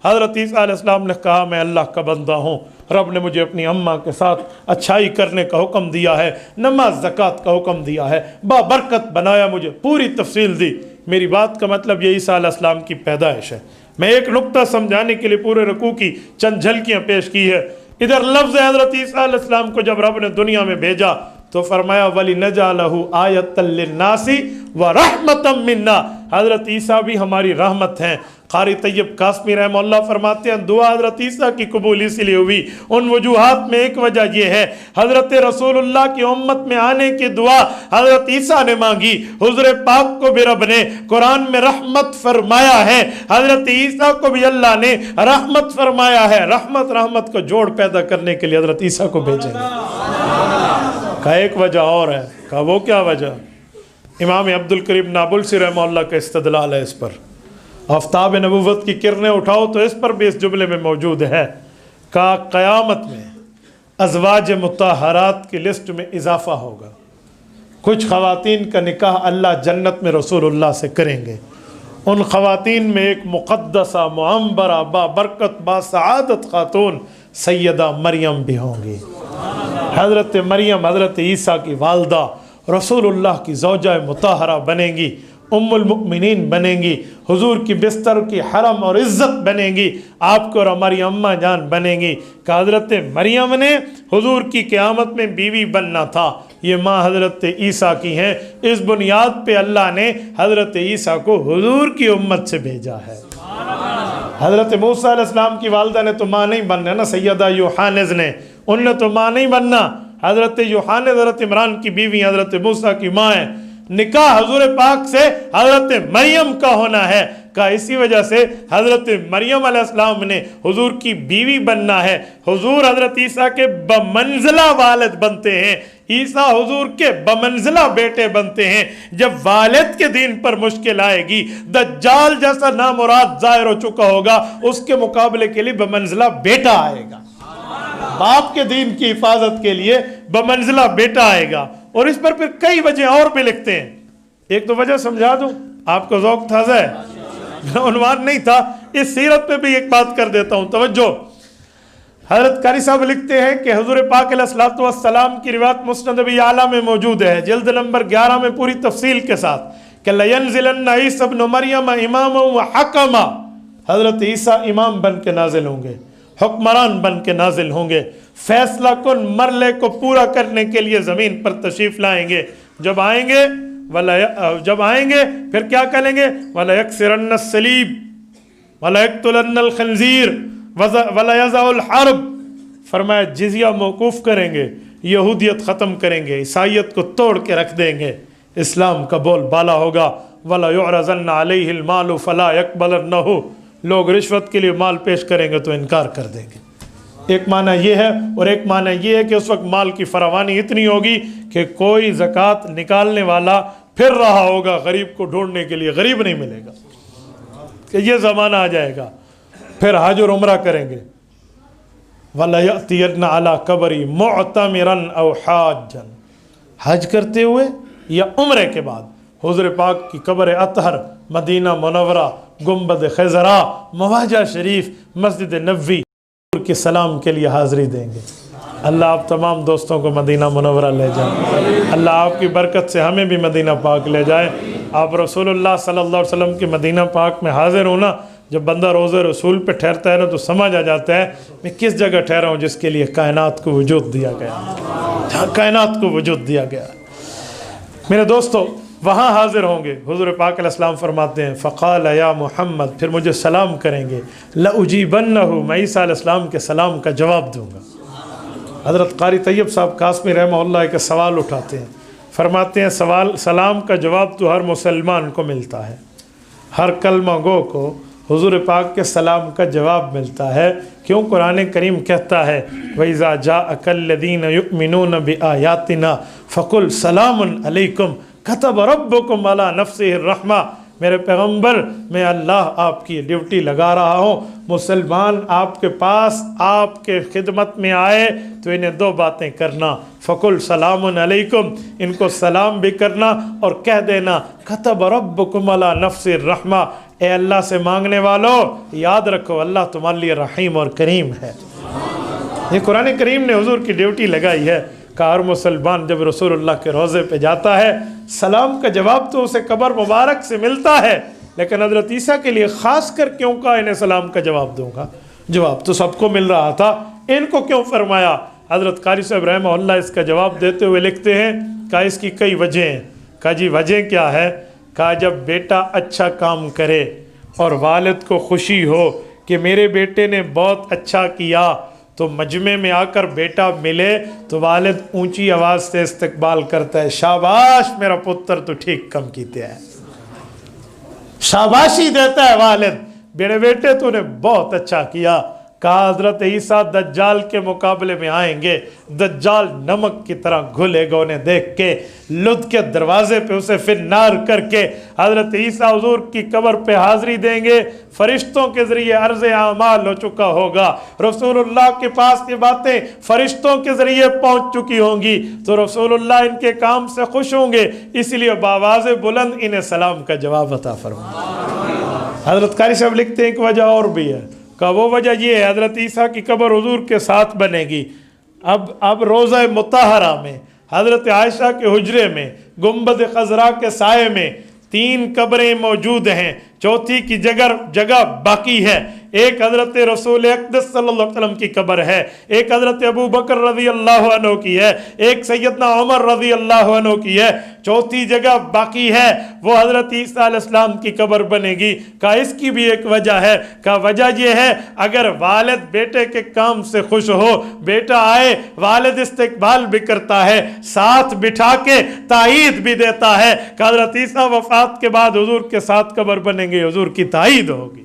हज़रत ईसा अलैहिस्सलाम ने कहा मैं अल्लाह का बंदा हूँ, रब ने मुझे अपनी अम्मा के साथ अच्छाई करने का हुक्म दिया है, नमाज ज़कात का हुक्म दिया है, बाबरकत बनाया, मुझे पूरी तफसील दी। मेरी बात का मतलब ये ईसा अलैहिस्सलाम की पैदाइश है। मैं एक नुक्ता समझाने के लिए पूरे रकू की चंद झलकियाँ पेश की है। इधर लफ्ज़ हज़रत ईसा अलैहिस्सलाम को जब रब ने दुनिया में भेजा तो फरमाया वली नजालहु आयतल लिन्नासी व रहमतम मिन्ना, हज़रत ईसा भी हमारी रहमत हैं। क़ारी तैयब कासमी रहमतुल्लाह फरमाते हैं दुआ हज़रत ईसा की कबूल इसलिए हुई, उन वजूहात में एक वजह यह है हज़रत रसूलुल्लाह की उम्मत में आने की दुआ हज़रत ईसा ने मांगी, हुज़ूर पाक को भी रब ने कुरान में रहमत फरमाया है, हज़रत ईसा को भी अल्लाह ने रहमत फरमाया है। रहमत को जोड़ पैदा करने के लिए हज़रत ईसा को भेजेंगे। का एक वजह और है, का वो क्या वजह, इमाम अब्दुल करीम नाबुलसी रहमतुल्लाह का इस्तदलाल है इस पर, आफ्ताब नबुव्वत की किरणें उठाओ तो इस पर भी इस जुमले में मौजूद है, का क़यामत में अज़वाज मुत्तहरात की लिस्ट में इजाफ़ा होगा। कुछ ख़वातीन का निकाह अल्लाह जन्नत में रसूलुल्लाह से करेंगे, उन ख़वातीन में एक मुक़द्दसा मुअम्बरा बाबरकत बासआदत खातून सैयदा मरियम भी होंगी। हज़रत मरियम हज़रत ईसा की वालदा रसूलुल्लाह की ज़ौजा मुतहरा बनेंगी, उम्मुल मुमिनीन बनेंगी, हुजूर की बिस्तर की हरम और इज़्ज़त बनेंगी, आपको और हमारी अम्मा जान बनेंगी। कि हज़रत मरियम ने हुजूर की क़यामत में बीवी बनना था, ये माँ हज़रत ईसा की हैं। इस बुनियाद पे अल्लाह ने हज़रत ईसा को हुजूर की उम्मत से भेजा है। हज़रत मूसा अलैहिस्सलाम की वालदा ने तो माँ नहीं बनना ना, सैयदा यूहानिज़ ने, उनने तो माँ नहीं बनना। हज़रत यूहानिज़ हज़रत इमरान की बीवी हज़रत मूसा की माँ है। निकाह हजूर पाक से हज़रत मरियम का होना है, का इसी वजह से हज़रत मरियम अलैहिस्सलाम ने हुजूर की बीवी बनना है। हुजूर हज़रत ईसा के बमंज़िला वालिद बनते हैं, ईसा हुजूर के बमंज़िला बेटे बनते हैं। जब वालिद के दीन पर मुश्किल आएगी, दज्जाल जैसा नामुराद ज़ाहिर हो चुका होगा, उसके मुकाबले के लिए बमंज़िला बेटा आएगा। बाप के दीन की हिफाजत के लिए बमंज़िला बेटा आएगा। और इस पर फिर कई वजह और भी लिखते हैं। एक तो वजह समझा दूं, आपको ज़ौक़ ताज़ा है, उन्वान नहीं था, इस सीरत पे भी एक बात कर देता हूँ, तवज्जो। हज़रत कारी साहब लिखते हैं कि हुज़ूर पाक अलैहिस्सलातु वस्सलाम की रिवायत मुस्नद अबी आला में मौजूद है, जिल्द नंबर 11 में पूरी तफसील के साथ, कि लयंज़िलन्ना ईसा इब्न मरियम इमामन व हकमा, हज़रत ईसा इमाम बन के नाजिल होंगे, हुक्मरान बन के नाजिल होंगे, फैसला कुन मरले को पूरा करने के लिए ज़मीन पर तशरीफ़ लाएंगे। जब आएंगे फिर क्या करेंगे, वला यक्सिरन्न सलीब वला यक्तुलन्नल खंजीर वला यज़उल हर्ब, फरमाया जिज़िया मौकूफ़ करेंगे, यहूदियत ख़त्म करेंगे, ईसाईयत को तोड़ के रख देंगे, इस्लाम का बोल बाला होगा। वला युअरज़न्ना अलैहिल मालु फला यक़बलन्नहु, लोग रिश्वत के लिए माल पेश करेंगे तो इनकार कर देंगे। एक माना ये है, और एक माना ये है कि उस वक्त माल की फरावानी इतनी होगी कि कोई ज़कात निकालने वाला फिर रहा होगा गरीब को ढूंढने के लिए, गरीब नहीं मिलेगा, कि ये ज़माना आ जाएगा। फिर हज और उम्रा करेंगे, वला यअतियन्ना अला कबरी मुअतमिरन औ हाजन, हज करते हुए या उम्रे के बाद हुज़ूर पाक की कब्र अतहर, मदीना मुनव्वरा, गुंबद खज़रा, मवाजा शरीफ, मस्जिद नबवी के सलाम के लिए हाज़िरी देंगे। अल्लाह आप तमाम दोस्तों को मदीना मुनव्वरा ले जाए। अल्लाह आपकी बरकत से हमें भी मदीना पाक ले जाए। आप रसूलुल्लाह सल्लल्लाहु अलैहि वसल्लम की मदीना पाक में हाज़िर होना, जब बंदा रोज़े रसूल पे ठहरता है ना तो समझ आ जाता है मैं किस जगह ठहरा हूँ जिसके लिए कायनात को वजूद दिया गया, जहाँ कायनात को वजूद दिया गया। मेरे दोस्तों, वहाँ हाज़िर होंगे। हुज़ूर पाक अलैहिस्सलाम फरमाते हैं फ़क़ाल या मोहम्मद, फिर मुझे सलाम करेंगे, लउजीबन्नहु, मैं ईसा अलैहिस्सलाम के सलाम का जवाब दूँगा। हज़रत क़ारी तैयब साहब कासमी रहमहुल्लाह एक सवाल उठाते हैं, फरमाते हैं सलाम का जवाब तो हर मुसलमान को मिलता है, हर कलमा गो को हुज़ूर पाक के सलाम का जवाब मिलता है। क्यों? कुरान करीम कहता है वइज़ा जाअकल्लज़ीना युमिनूना बिआयातिना फ़कुल सलामुन अलैकुम कतब रब्बुकुम अला नफ्सिहिर रहमा। मेरे पैगम्बर, मैं अल्लाह आपकी ड्यूटी लगा रहा हूँ, मुसलमान आपके पास आपके खिदमत में आए तो इन्हें दो बातें करना, फ़कुल सलामुन अलैकुम, इनको सलाम भी करना और कह देना कतब रब्बुकुम अला नफ्सिर रहमा, ए अल्लाह से मांगने वालों याद रखो अल्लाह तुम्हारे लिए रहीम और करीम है। ये कुरान करीम ने हुजूर की ड्यूटी लगाई है कि हर मुसलमान जब रसूलुल्लाह के रोज़े पे जाता है सलाम का जवाब तो उसे कब्र मुबारक से मिलता है, लेकिन हज़रत ईसा के लिए ख़ास कर क्यों कहा इन्हें सलाम का जवाब दूंगा? जवाब तो सबको मिल रहा था, इनको क्यों फरमाया? हज़रत क़ारी साहब रहमहुल्लाह इसका जवाब देते हुए लिखते हैं कि इसकी कई वजह हैं। कहा जी वजह क्या है? कहा जब बेटा अच्छा काम करे और वालिद को खुशी हो कि मेरे बेटे ने बहुत अच्छा किया, तो मजमे में आकर बेटा मिले तो वालिद ऊंची आवाज़ से इस्तकबाल करता है, शाबाश मेरा पुत्र तो ठीक कम कीते है, शाबाशी देता है वालिद, मेरे बेटे तूने बहुत अच्छा किया। कहा हज़रत ईसा दज्जाल के मुकाबले में आएंगे, दज्जाल नमक की तरह घुलेगा, उन्हें देख के लुद के दरवाजे पे उसे फिर नार करके हज़रत ईसा हुजूर की कब्र पे हाज़िरी देंगे। फरिश्तों के ज़रिए अर्ज़ आमाल हो चुका होगा, रसूलुल्लाह के पास ये बातें फरिश्तों के ज़रिए पहुँच चुकी होंगी, तो रसूलुल्लाह इनके काम से खुश होंगे, इसलिए बावाज़ बुलंद इन्हें सलाम का जवाब अता फरमाएं। हज़रत क़ारी साहब लिखते हैं एक वजह और भी है, का वो वजह ये है हज़रत ईसा की कब्र हुजूर के साथ बनेगी। अब रोज़ा मुताहरा में हज़रत आयशा के हुजरे में गुंबद खज़रा के साये में 3 कब्रें मौजूद हैं, चौथी की जगह बाकी है। एक हज़रत रसूल अक़दस सल्लल्लाहु अलैहि वसल्लम की कब्र है, एक हज़रत अबू बकर रज़ी अल्लाह अन्हु की है, एक सैयदना उमर रज़ी अल्लाह अन्हु की है, चौथी जगह बाकी है वो हज़रत ईसा अलैहिस्सलाम की कब्र बनेगी। का इसकी भी एक वजह है, का वजह ये है अगर वालिद बेटे के काम से खुश हो, बेटा आए वालिद इस्तकबाल भी करता है, साथ बिठा के ताईद भी देता है कि हज़रत ईसा वफ़ात के बाद हुजूर के साथ कब्र बनेंगे, हुजूर की ताईद होगी।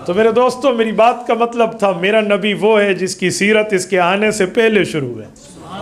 तो मेरे दोस्तों, मेरी बात का मतलब था मेरा नबी वो है जिसकी सीरत इसके आने से पहले शुरू है।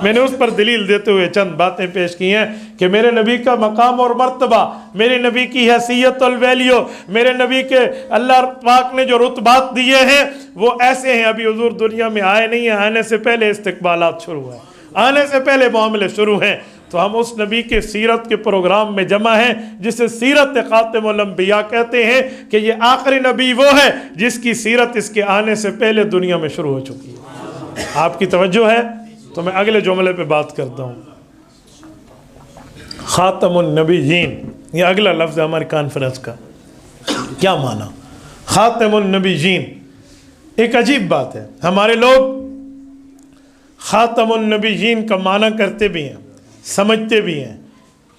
मैंने उस पर दलील देते हुए चंद बातें पेश की हैं कि मेरे नबी का मकाम और मर्तबा, मेरे नबी की हैसियत और वैल्यू, मेरे नबी के अल्लाह पाक ने जो रुतबात दिए हैं वो ऐसे हैं। अभी हुजूर दुनिया में आए नहीं हैं, आने से पहले इस्तकबालात शुरू हैं, आने से पहले मामले शुरू हैं। तो हम उस नबी के सीरत के प्रोग्राम में जमा हैं जिसे सीरत खातिमुल अंबिया कहते हैं कि ये आखिरी नबी वो है जिसकी सीरत इसके आने से पहले दुनिया में शुरू हो चुकी है। आपकी तवज्जो है तो मैं अगले जुमले पे बात करता हूँ। खातमुन नबीयीन, ये अगला लफ्ज़ है हमारी कॉन्फ्रेंस का। क्या माना खातमुन नबीयीन? एक अजीब बात है, हमारे लोग खातमुन नबीयीन का माना करते भी हैं, समझते भी हैं।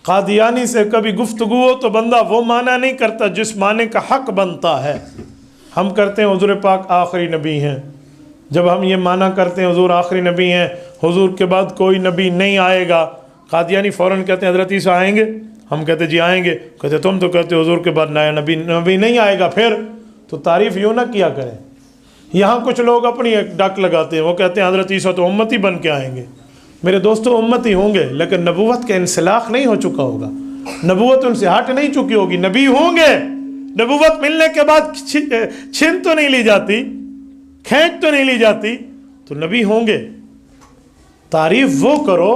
कादियानी से कभी गुफ्तगू हो तो बंदा वो माना नहीं करता जिस माने का हक बनता है। हम करते हैं हुजूर पाक आखिरी नबी हैं, जब हम ये माना करते हैं हुजूर आखिरी नबी हैं, हुजूर के बाद कोई नबी नहीं आएगा, कादियानी फ़ौरन कहते हैं हज़रत ईसा आएंगे। हम कहते जी आएंगे, कहते तुम तो कहते हुजूर के बाद नया नबी नहीं आएगा। फिर तो तारीफ़ यूँ ना किया करें। यहाँ कुछ लोग अपनी एक डक लगाते हैं, वो कहते हैं हज़रत ईसा तो उम्मती बन के आएंगे, मेरे दोस्तों उम्मती होंगे, लेकिन नबूवत का इंसलाख नहीं हो चुका होगा, नबूवत उनसे हट नहीं चुकी होगी। नबी होंगे, नबूवत मिलने के बाद छीन तो नहीं ली जाती, खींच तो नहीं ली जाती, तो नबी होंगे। तारीफ वो करो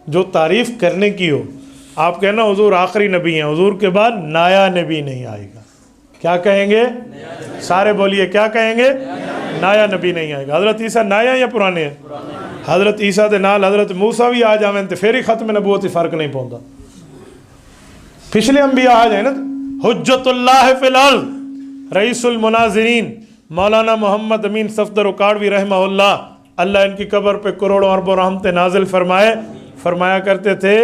जो तारीफ करने की हो। आप कहना हुजूर आखिरी नबी हैं, हुजूर के बाद नया नबी नहीं आएगा। क्या कहेंगे? सारे बोलिए, क्या कहेंगे? नया नबी नहीं आएगा। हज़रत ईसा नया या पुराने हैं? हज़रत ईसा के नाल हज़रत मूसा भी आ जावे तो फिर ही खत्म नबूवत ही फ़र्क नहीं पौंदा। पिछले अंबिया आ जाए ना, हुज्जतुल्लाह फिल अर्ज़ रईसुल मुनाज़िरीन मौलाना मोहम्मद अमीन सफदर उकाड़वी रहमहुल्लाह, अल्लाह इनकी कब्र पे करोड़ों अरबों रहमतें नाजिल फरमाया करते थे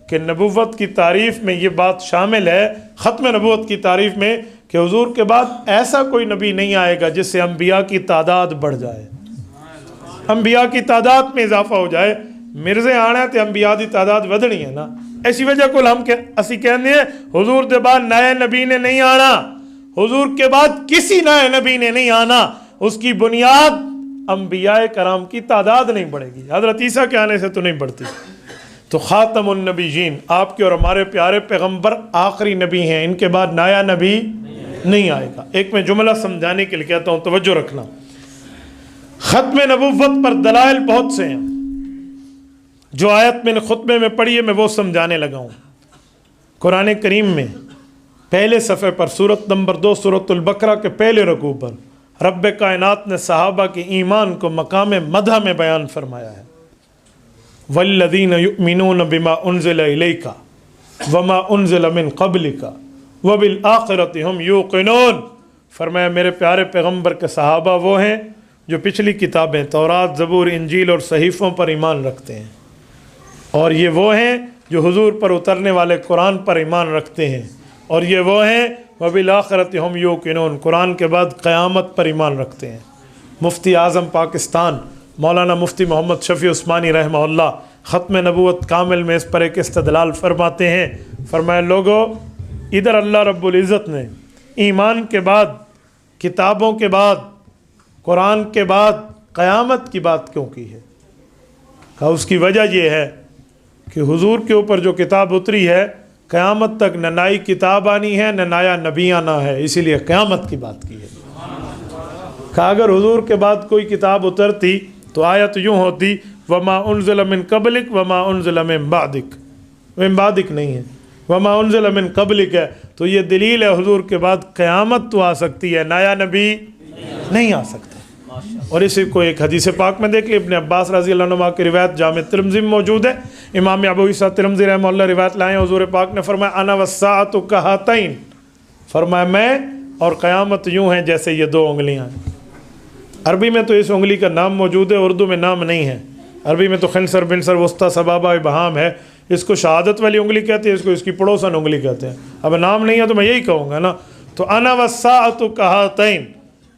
कि नबूवत की तारीफ़ में ये बात शामिल है, ख़त्म नबूवत की तारीफ़ में, कि हुजूर के बाद ऐसा कोई नबी नहीं आएगा जिससे अंबिया की तादाद बढ़ जाए, अंबिया की तादाद में इजाफा हो जाए। मिर्जे आना तो अंबिया की तादाद बढ़नी है ना, इसी वजह को हम असी कहते हैं हुजूर के बाद नए नबी ने नहीं आना, हुजूर के बाद किसी नए नबी ने नहीं आना, उसकी बुनियाद अंबिया कराम की तादाद नहीं बढ़ेगी, हज़रत ईसा के आने से तो नहीं बढ़ती। तो ख़ातमुन नबीयीन, आपके और हमारे प्यारे पैगंबर आखिरी नबी हैं, इनके बाद नया नबी नहीं आएगा। एक मैं जुमला समझाने के लिए कहता हूँ, तवज्जो रखना। ख़त्म नबुव्वत पर दलाइल बहुत से हैं, जो आयत मैंने खुतबे में पढ़ी है मैं वो समझाने लगा हूँ। कुरान करीम में पहले सफ़े पर सूरत नंबर 2 सूरतुल बकरा के पहले रकू पर रब्बे कायनात ने सहाबा के ईमान को मकाम मदह में बयान फरमाया है। वल्लज़ीन युमिनून बिमा उन्ज़िला इलैका वमा उन्ज़िला मिन क़ब्लिका वबिल आखिरति हुम यूक़िनून। फरमाया मेरे प्यारे पैगंबर के सहाबा वो हैं जो पिछली किताबें तौरात, ज़बूर, इंजील और सहीफ़ों पर ईमान रखते हैं, और ये वो हैं जो हुजूर पर उतरने वाले कुरान पर ईमान रखते हैं, और ये वो हैं वबिल आखिरति हुम यूक़िनून, कुरान के बाद क़यामत पर ईमान रखते हैं। मुफ्ती आज़म पाकिस्तान मौलाना मुफ्ती मोहम्मद शफ़ी उस्मानी रहमहुल्लाह ख़त्म नबूवत कामिल में इस पर एक इस्तदलाल फरमाते हैं। फरमाया लोगो, इधर अल्लाह रब्बुल इज़्ज़त ने ईमान के बाद, किताबों के बाद, कुरान के बाद क़यामत की बात क्यों की है? कहा उसकी वजह यह है कि हुजूर के ऊपर जो किताब उतरी है, क़यामत तक न नई किताब आनी है न नया नबी आना है, इसीलिए क़यामत की बात की है। कहा अगर हुजूर के बाद कोई किताब उतरती तो आयत यूँ होती वमा उन्ज़िला मिन क़ब्लिक वमा उन्ज़िला मिन बादिक, मिन बादिक नहीं है, वमा उन्ज़िला मिन क़ब्लिक है। तो ये दलील है हुजूर के बाद क़यामत तो आ सकती है, नया नबी नहीं आ सकता। और इसी को एक हदीस पाक में देख ली, इब्ने अब्बास रज़ी अल्लाह अन्हुमा की रिवायत जामे तिरमिज़ी में मौजूद है। इमाम अबू ईसा तिरमिज़ी रहमहुल्लाह रिवायत लाए, हुजूर पाक ने फरमाया अना वस्साअतु कहातैन, फरमाया मैं और क़यामत यूँ हैं जैसे ये दो उंगलियाँ हैं। अरबी में तो इस उंगली का नाम मौजूद है, उर्दू में नाम नहीं है। अरबी में तो खिंसर बिनसर वस्ता सबाबा बहाम है, इसको शहादत वाली उंगली कहते हैं, इसको इसकी पड़ोसन उंगली कहते हैं। अब नाम नहीं है तो मैं यही कहूँगा ना। तो अना वस्साअतु कहातैन,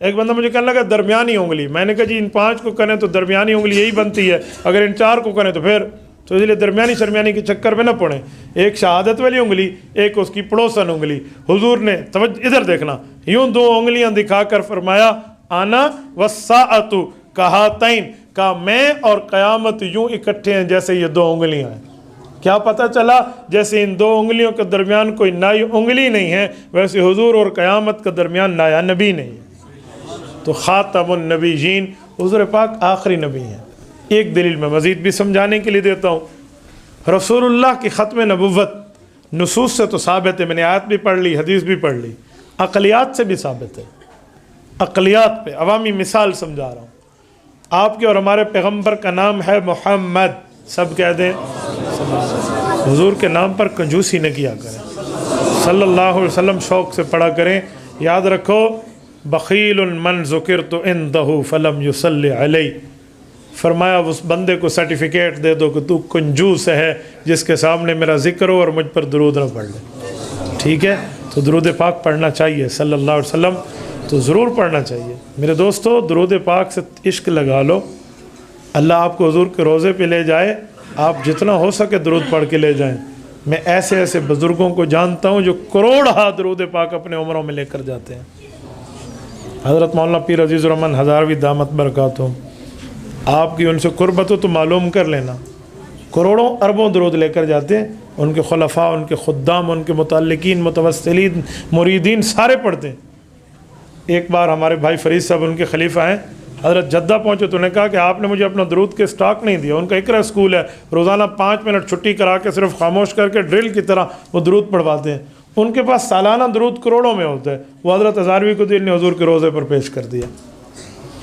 एक बंदा मुझे कहने लगा दरमियानी उंगली, मैंने कहा जी इन 5 को करें तो दरमियानी उंगली यही बनती है, अगर इन 4 को करें तो फिर, तो इसलिए दरमियानी शरमियानी के चक्कर में न पड़े। एक शहादत वाली उंगली, एक उसकी पड़ोसन उंगली। हुजूर ने इधर देखना, यूँ 2 उंगलियाँ दिखाकर फरमाया आना वस्साअतु कहातैन, का मैं और क़यामत यूँ इकट्ठे हैं जैसे ये 2 उंगलियाँ हैं। क्या पता चला? जैसे इन 2 उंगलियों के दरमियान कोई नई उंगली नहीं है, वैसे हुजूर और क़यामत के दरमियान नया नबी नहीं है। तो ख़ातमुन नबीयीन, हुजूर पाक आखिरी नबी हैं। एक दलील मैं मज़ीद भी समझाने के लिए देता हूँ। रसूलुल्लाह की ख़त्म नबुव्वत नुसूस से तो साबित है, मैंने आयत भी पढ़ ली, हदीस भी पढ़ ली, अक़लियात से भी साबित है। अक़लियात पे अवामी मिसाल समझा रहा हूँ। आपके और हमारे पैगम्बर का नाम है मोहम्मद, सब कह दें हुजूर के नाम पर कंजूसी न किया करें, सल्लल्लाहु अलैहि वसल्लम शौक़ से पढ़ा करें। याद रखो बख़ीलुन मन ज़ुकिरतु इंदहु फ़लम युसल्लि अलैहि, फरमाया उस बंदे को सर्टिफिकेट दे दो कि तू कंजूस है जिसके सामने मेरा ज़िक्र हो और मुझ पर दुरूद न पढ़ ले। ठीक है, तो दुरूद पाक पढ़ना चाहिए सल्लल्लाहु अलैहि वसल्लम, तो ज़रूर पढ़ना चाहिए। मेरे दोस्तों, दुरूद पाक से इश्क लगा लो, अल्लाह आपको हुजूर के रोज़े पे ले जाए। आप जितना हो सके दुरूद पढ़ के ले जाएं। मैं ऐसे ऐसे बुज़ुर्गों को जानता हूँ जो करोड़ हाथ दुरूद पाक अपने उम्रों में लेकर जाते हैं। हज़रत मौलाना पीर अज़ीज़ुर रहमान हज़ारवी दामत बरकातुहू, आपकी उनसे कुर्बत हो तो मालूम कर लेना। करोड़ों अरबों दरूद लेकर जाते हैं, उनके खुलफा, उनके खुद्दाम, उनके मुतल्लिकीन, मुतवस्सिलीन, मुरीदीन सारे पढ़ते हैं। एक बार हमारे भाई फरीद साहब उनके खलीफा हैं, हज़रत जद्दा पहुँचे तो उन्होंने कहा कि आपने मुझे अपना दरूद के स्टॉक नहीं दिया। उनका इकरा स्कूल है, रोज़ाना 5 मिनट छुट्टी करा के सिर्फ खामोश करके ड्रिल की तरह वो दरूद पढ़वाते हैं। उनके पास सालाना दरूद करोड़ों में होता है। वो हज़रत हज़ारवी को दिन ने हुज़ूर के रोज़े पर पेश कर दिया।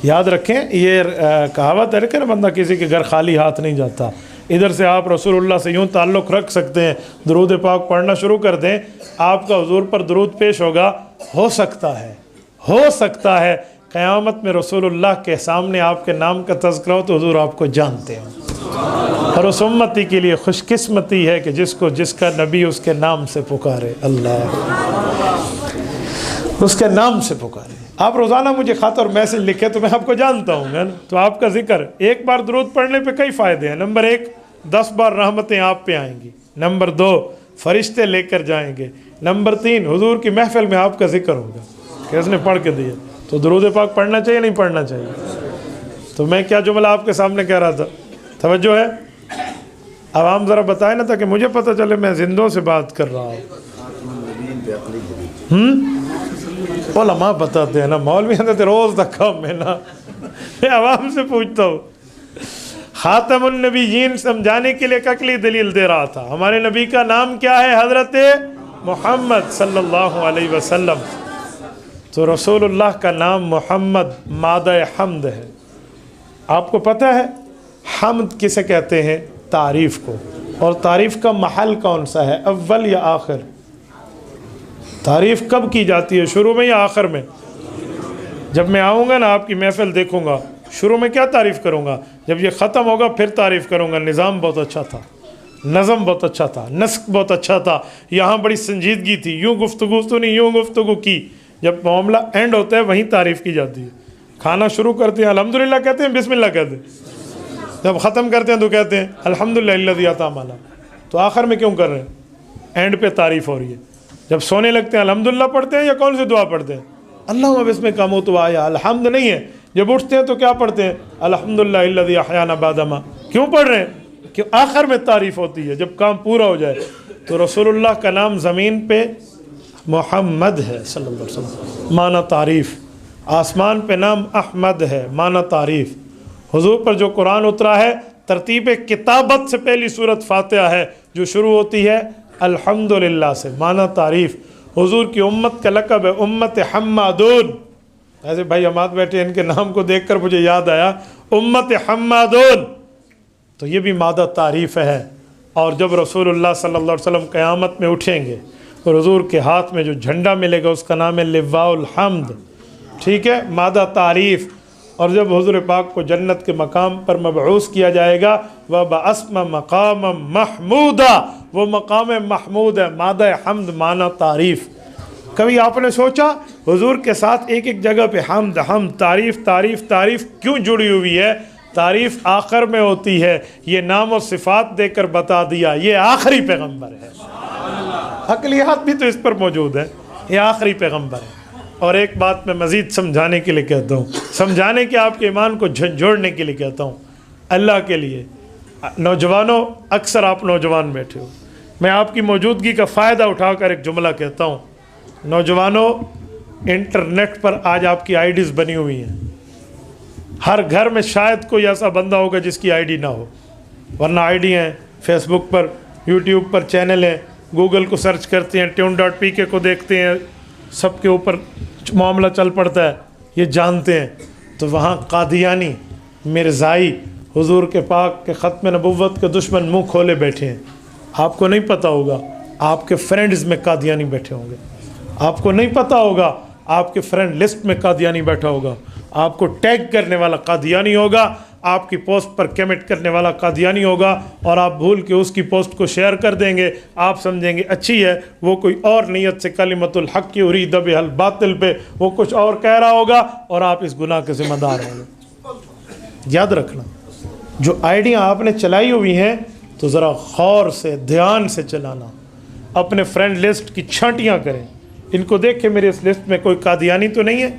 याद रखें, ये कहावत है कि बंदा किसी के घर खाली हाथ नहीं जाता। इधर से आप रसूलुल्लाह से यूँ ताल्लुक़ रख सकते हैं, दरूद पाक पढ़ना शुरू कर दें, आपका हुज़ूर पर दरूद पेश होगा। हो सकता है क़यामत में रसूलुल्लाह के सामने आपके नाम का तज़किरा हो तो हुज़ूर आपको जानते हैं। और उस उम्मती के लिए खुशकिस्मती है कि जिसको जिसका नबी उसके नाम से पुकारे, अल्लाह उसके नाम से पुकारे। आप रोज़ाना मुझे ख़त और मैसेज लिखे तो मैं आपको जानता हूँ, है ना। तो आपका ज़िक्र, एक बार दरूद पढ़ने पे कई फ़ायदे हैं। नंबर 1, 10 बार रहमतें आप पे आएंगी। नंबर 2, फरिश्ते लेकर जाएंगे। नंबर 3, हुजूर की महफ़िल में आपका ज़िक्र होगा कि उसने पढ़ के दिया। तो दरूद पाक पढ़ना चाहिए नहीं पढ़ना चाहिए? तो मैं क्या जुमला आपके सामने कह रहा था, तवज्जो है? आवाम ज़रा बताए ना, ताकि मुझे पता चले मैं जिंदों से बात कर रहा हूँ। उलमा बताते हैं ना, मौलवी तो रोज़ धक्का में ना, मैं आवाम से पूछता हूँ। ख़ातमुन नबीयीन समझाने के लिए अकली दलील दे रहा था। हमारे नबी का नाम क्या है? हज़रत मोहम्मद सल्लल्लाहु अलैहि वसल्लम। तो रसूलुल्लाह का नाम मोहम्मद मादा हम्द है। आपको पता है हम्द किसे कहते हैं? तारीफ़ को। और तारीफ़ का महल कौन सा है, अव्वल या आखिर? तारीफ़ कब की जाती है, शुरू में या आखिर में? जब मैं आऊँगा ना आपकी महफ़िल देखूँगा, शुरू में क्या तारीफ़ करूँगा? जब ये ख़त्म होगा फिर तारीफ़ करूँगा। निज़ाम बहुत अच्छा था, नज़म बहुत अच्छा था, नस्क बहुत अच्छा था, यहाँ बड़ी संजीदगी थी, यूँ गुफ्तगू तो नहीं, यूँ गुफ्तगू की। जब मामला एंड होता है वहीं तारीफ़ की जाती है। खाना शुरू करते हैं अल्हम्दुलिल्लाह कहते हैं, बिस्मिल्लाह कहते हैं। जब ख़त्म करते हैं तो कहते हैं अल्हम्दुलिल्लाह अतामाना। तो आखिर में क्यों कर रहे हैं? एंड पे तारीफ़ हो रही है। जब सोने लगते हैं अल्हम्दुलिल्लाह पढ़ते हैं या कौन सी दुआ पढ़ते हैं? अल्लाहुम्मा बिस्मिका अमूतु व अहया, अल्हम्द नहीं है। जब उठते हैं तो क्या पढ़ते हैं? अल्हम्दुलिल्लाहिल्लज़ी अहयाना बअदा मा। क्यों पढ़ रहे हैं? कि आखिर में तारीफ़ होती है जब काम पूरा हो जाए। तो रसूलुल्लाह का नाम ज़मीन पे मोहम्मद है सल्लल्लाहु अलैहि वसल्लम, माना तारीफ़। आसमान पे नाम अहमद है, माना तारीफ़। हुजूर पर जो कुरान उतरा है, तरतीब किताबत से पहली सूरत फातिहा है जो शुरू होती है अल्हम्दुलिल्लाह से, माना तारीफ़। हुजूर की उम्मत का लक़ब है उम्मत हम्मादून। ऐसे भाई हमाद बैठे, इनके नाम को देखकर मुझे याद आया उम्मत हम्मादून। तो ये भी मादा तारीफ़ है। और जब रसूलुल्लाह सल्लल्लाहु अलैहि वसल्लम क़यामत में उठेंगे और हुजूर के हाथ में जो झंडा मिलेगा उसका नाम है लिवाउल हम्द, ठीक है, मादा तारीफ़। और जब हुजूर पाक को जन्नत के मकाम पर मबऊस किया जाएगा, वह बअस्मा मकाम महमूदा, वो मकाम महमूद है, मादा हम्द माना तारीफ़। कभी आपने सोचा हुजूर के साथ एक एक जगह पे हम्द हम तारीफ़ तारीफ़ तारीफ़ क्यों जुड़ी हुई है? तारीफ़ आखिर में होती है। ये नाम और सिफ़ात देकर बता दिया ये आखिरी पैगम्बर है। अक़लियात भी तो इस पर मौजूद है, ये आखिरी पैगम्बर है। और एक बात मैं मज़ीद समझाने के लिए कहता हूँ, समझाने के आपके ईमान को झंझोड़ने के लिए कहता हूँ, अल्लाह के लिए। नौजवानों, अक्सर आप नौजवान बैठे हो, मैं आपकी मौजूदगी का फ़ायदा उठाकर एक जुमला कहता हूँ। नौजवानों, इंटरनेट पर आज आपकी आईडीज़ बनी हुई हैं। हर घर में शायद कोई ऐसा बंदा होगा जिसकी आईडी ना हो, वरना आईडी हैं फेसबुक पर, यूट्यूब पर चैनल हैं, गूगल को सर्च करते हैं, tune.pk को देखते हैं, सबके ऊपर मामला चल पड़ता है, ये जानते हैं। तो वहाँ कादियानी मिर्ज़ाई हुजूर के पाक के ख़त्म नबुव्वत के दुश्मन मुँह खोले बैठे हैं। आपको नहीं पता होगा, आपके फ्रेंड्स में कादियानी बैठे होंगे। आपको नहीं पता होगा, आपके फ्रेंड लिस्ट में कादियानी बैठा होगा। आपको टैग करने वाला कादियानी होगा, आपकी पोस्ट पर कमेंट करने वाला कादियानी होगा, और आप भूल के उसकी पोस्ट को शेयर कर देंगे। आप समझेंगे अच्छी है, वो कोई और नीयत से कलिमतुल हक़ की उरीद बिहल बातिल पे वो कुछ और कह रहा होगा, और आप इस गुनाह के ज़िम्मेदार होंगे। याद रखना, जो आइडिया आपने चलाई हुई हैं तो ज़रा गौर से ध्यान से चलाना। अपने फ्रेंड लिस्ट की छांटियाँ करें, इनको देख के मेरे इस लिस्ट में कोई कादियानी तो नहीं है।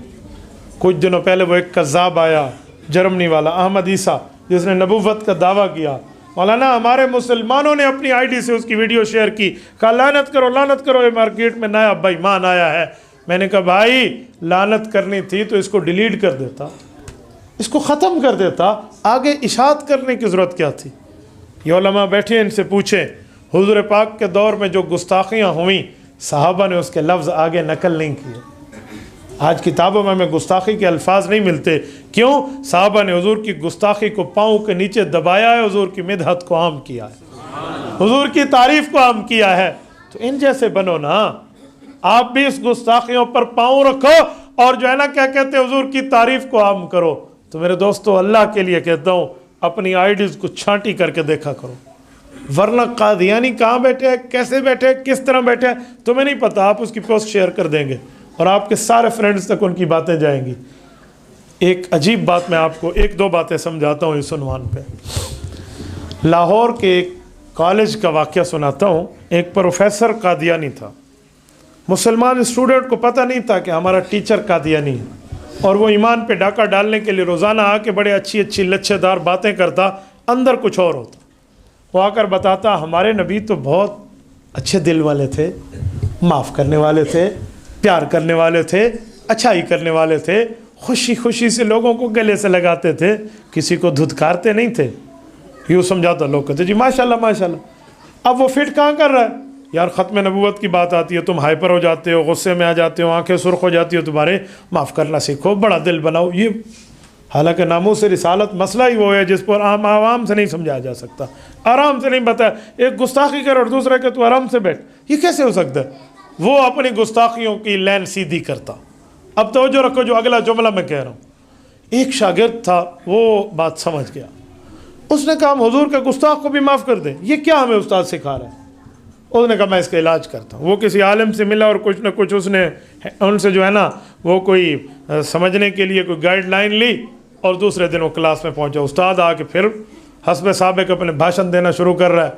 कुछ दिनों पहले वो एक कज़्ज़ाब आया जर्मनी वाला, अहमद ईसा, जिसने नबूवत का दावा किया। मौलाना हमारे मुसलमानों ने अपनी आईडी से उसकी वीडियो शेयर की, कहा लानत करो, ये मार्केट में नया बेईमान आया है। मैंने कहा भाई लानत करनी थी तो इसको डिलीट कर देता, इसको ख़त्म कर देता, आगे इशात करने की ज़रूरत क्या थी। ये उलमा बैठे, इनसे पूछें हुज़ूर पाक के दौर में जो गुस्ताखियाँ हुई सहाबा ने उसके लफ्ज़ आगे नकल नहीं किए। आज किताबों में हमें गुस्ताखी के अल्फाज नहीं मिलते, क्यों? साहबा ने हुजूर की गुस्ताखी को पाँव के नीचे दबाया है, हुजूर की मिदहत को आम किया है, हुजूर की तारीफ़ को आम किया है। तो इन जैसे बनो ना, आप भी इस गुस्ताखियों पर पाँव रखो और जो है ना क्या कहते हैं हुजूर की तारीफ़ को आम करो। तो मेरे दोस्तों अल्लाह के लिए कहता हूँ अपनी आईडीज़ को छांटी करके देखा करो, वरना कादियानी कहाँ बैठे हैं, कैसे बैठे हैं, किस तरह बैठे हैं तुम्हें नहीं पता। आप उसकी पोस्ट शेयर कर देंगे और आपके सारे फ्रेंड्स तक उनकी बातें जाएंगी। एक अजीब बात मैं आपको एक दो बातें समझाता हूँ इस उन्वान पे। लाहौर के एक कॉलेज का वाक़या सुनाता हूँ। एक प्रोफेसर कादियानी था, मुसलमान स्टूडेंट को पता नहीं था कि हमारा टीचर कादियानी है, और वो ईमान पे डाका डालने के लिए रोज़ाना आके बड़े अच्छी अच्छी लच्छेदार बातें करता, अंदर कुछ और होता। वो आकर बताता हमारे नबी तो बहुत अच्छे दिल वाले थे, माफ़ करने वाले थे, प्यार करने वाले थे, अच्छाई करने वाले थे, खुशी खुशी से लोगों को गले से लगाते थे, किसी को धुतकारते नहीं थे। यूँ समझाता, लोग कहते जी माशाल्लाह माशाल्लाह। अब वो फिट कहाँ कर रहा है यार, ख़त्म नबूवत की बात आती है तुम हाइपर हो जाते हो, गुस्से में आ जाते हो, आंखें सुर्ख हो जाती हो, तुम्हारे माफ़ करना सीखो, बड़ा दिल बनाओ। ये हालांकि नामूस रिसालत मसला ही वो है जिस पर आवाम से नहीं समझाया जा सकता, आराम से नहीं बताया। एक गुस्ताखी कर और दूसरा के तू आराम से बैठ, ये कैसे हो सकता है? वो अपनी गुस्ताखियों की लाइन सीधी करता। अब तो जो रखो जो अगला जुमला मैं कह रहा हूँ। एक शागिर्द था, वो बात समझ गया, उसने कहा हम हुजूर के गुस्ताख को भी माफ़ कर दें, ये क्या हमें उस्ताद सिखा रहा है? उसने कहा मैं इसका इलाज करता हूँ। वो किसी आलिम से मिला और कुछ न कुछ उसने उनसे जो है ना वो कोई समझने के लिए कोई गाइडलाइन ली, और दूसरे दिन वो क्लास में पहुँचा। उस्ताद आके फिर हस्बे साबिक अपने भाषण देना शुरू कर रहा है।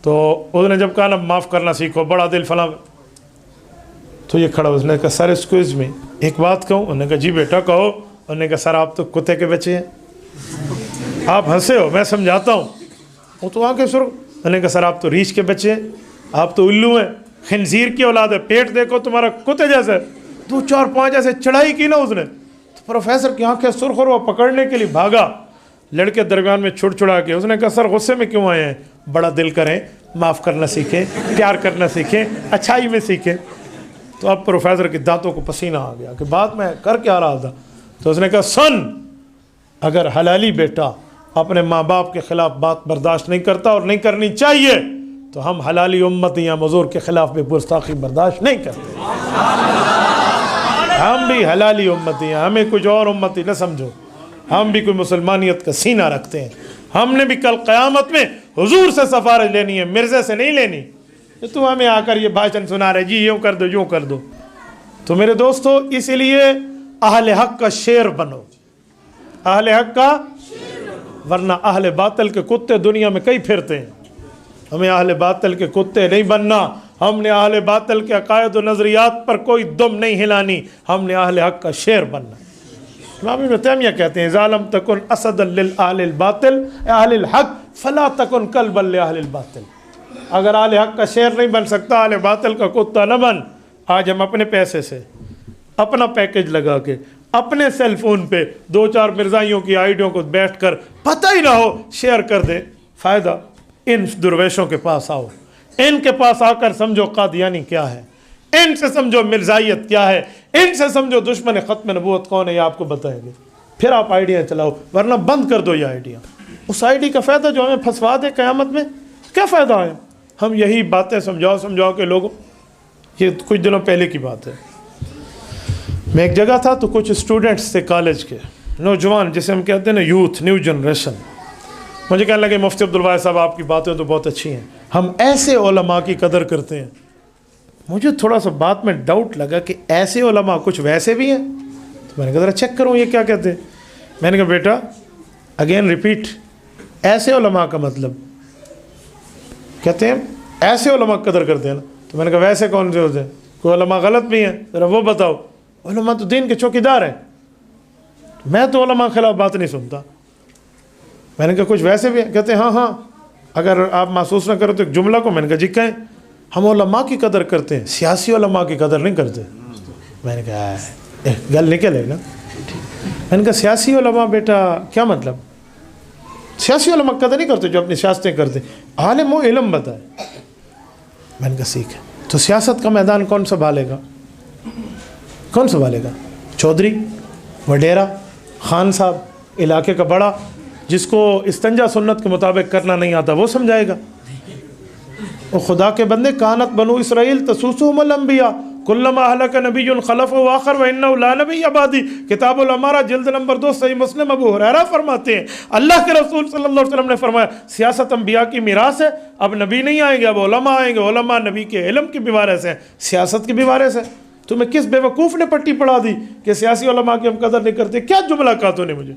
तो उसने जब कहा ना माफ़ करना सीखो, बड़ा दिल फला, तो ये खड़ा, उसने कहा सर एक्सक्यूज में एक बात कहूँ? उन्होंने कहा जी बेटा कहो। उन्होंने कहा सर आप तो कुत्ते के बच्चे हैं, आप हंसे हो, मैं समझाता हूँ। वो तो आके सुर। उन्होंने कहा सर आप तो रीछ के बच्चे हैं, आप तो उल्लू हैं, खिंजीर की औलाद है, पेट देखो तुम्हारा कुत्ते जैसे। 2 4 5 ऐसे चढ़ाई की ना उसने, तो प्रोफेसर की आंखें सुर्ख और वो पकड़ने के लिए भागा, लड़के दरमियान में छुड़छुड़ा के। उसने कहा सर गुस्से में क्यों आए हैं? बड़ा दिल करें, माफ़ करना सीखें, प्यार करना सीखें, अच्छाई में सीखें। तो अब प्रोफेसर के दांतों को पसीना आ गया कि बात मैं कर क्या रहा था। तो उसने कहा सुन, अगर हलाली बेटा अपने माँ बाप के ख़िलाफ़ बात बर्दाश्त नहीं करता और नहीं करनी चाहिए, तो हम हलाली उम्मती या मज़ूर के ख़िलाफ़ भी गुस्ताखी बर्दाश्त नहीं करते। हम भी हलाली उम्मती हैं, हमें कुछ और उम्मती न समझो, हम भी कोई मुसलमानियत का सीना रखते हैं। हमने भी कल क़यामत में हुजूर से सिफारिश लेनी है, मिर्ज़े से नहीं लेनी। तो तुम हमें आकर ये भाषण सुना रहे जी यूँ कर दो यूँ कर दो। तो मेरे दोस्तों इसलिए अहले हक़ का शेर बनो, अहले हक़ का, वरना अहले बातिल के कुत्ते दुनिया में कई फिरते हैं। हमें अहले बातिल के कुत्ते नहीं बनना, हमने अहले बातिल के अकायद व नज़रियात पर कोई दुम नहीं हिलानी, हमने अहले हक़ का शेर बनना। इमाम इब्न तैमिया कहते हैं ज़ालम तकुन असदल लिल अहलिल बातिल अहलिल हक़ फला तकुन कल्बल लिल अहलिल बातिल। अगर अहले हक़ का शेर नहीं बन सकता, अहले बातिल का कुत्ता न बन। आज हम अपने पैसे से, अपना पैकेज लगा के, अपने सेल फ़ोन पे 2 4 मिर्ज़ाइयों की आइडियों को बैठ कर पता ही ना हो शेयर कर दे। फ़ायदा इन दुर्वेशों के पास आओ, इनके पास आकर समझो कादियानी क्या है, इनसे समझो मिर्ज़ाइयत क्या है, इनसे समझो दुश्मन ख़त्म नबूवत कौन है, ये आपको बताएंगे। फिर आप आइडिया चलाओ, वरना बंद कर दो ये आइडिया। उस आइडिया का फ़ायदा जो हमें फंसवा दे क़यामत में, क्या फ़ायदा है? हम यही बातें समझाओ के लोगों। ये कुछ दिनों पहले की बात है, मैं एक जगह था तो कुछ स्टूडेंट्स थे कॉलेज के, नौजवान जिसे हम कहते हैं ना यूथ, न्यू जनरेशन। मुझे कहने लगे मुफ्ती अब्दुल वाहिद साहब आपकी बातें तो बहुत अच्छी हैं, हम ऐसे उलमा की कदर करते हैं। मुझे थोड़ा सा बात में डाउट लगा कि ऐसे उलमा कुछ वैसे भी हैं। तो मैंने कहा ज़रा चेक करूँ ये क्या कहते हैं। मैंने कहा बेटा अगेन रिपीट, ऐसे उलमा का मतलब कहते हैं ऐसे उलमा कदर करते हैं ना। तो मैंने कहा वैसे कौन से होते हैं? कोई उलमा गलत भी हैं? ज़रा वो बताओ। उलमा तो दीन के चौकीदार हैं, मैं तो उलमा के खिलाफ बात नहीं सुनता। मैंने कहा कुछ वैसे भी? कहते हाँ हाँ, अगर आप महसूस ना करो तो एक जुमला को। मैंने कहा जी कहें। हम उलमा की कदर करते हैं, सियासी उलमा की कदर नहीं करते। मैंने कहा गल निकल है ना। मैंने कहा सियासी उलमा बेटा क्या मतलब? सियासी उलमा कदर नहीं करते जो अपनी सियासतें करते, आलिम वो इल्म बताए। मैंने कहा सीख है। तो सियासत का मैदान कौन संभालेगा? कौन संभालेगा? चौधरी, वडेरा, खान साहब, इलाके का बड़ा, जिसको इस्तंजा सुन्नत के मुताबिक करना नहीं आता वो समझाएगा। और खुदा के बंदे, कानत बनु इसराइल तसूसुहुमुल अंबिया कुल्लमा अहलक नबियुन खलफु आखर व इन्नहु ला नबी अबादी। किताबुल अमारा जिल्द नंबर 2 सही मुस्लिम अबू हुरैरा फरमाते हैं अल्लाह के रसूल सल्लल्लाहु अलैहि वसल्लम ने फरमाया सियासत अंबिया की मीरास है, अब नबी नहीं आएंगे, अब उलमा आएंगे। उलमा नबी के इल्म की भी वारिस हैं, सियासत की भी वारिस है। तुम्हें किस बेवकूफ़ ने पट्टी पढ़ा दी कि सियासी उलमा की हम कदर नहीं करते? क्या जुमला कहा तूने मुझे?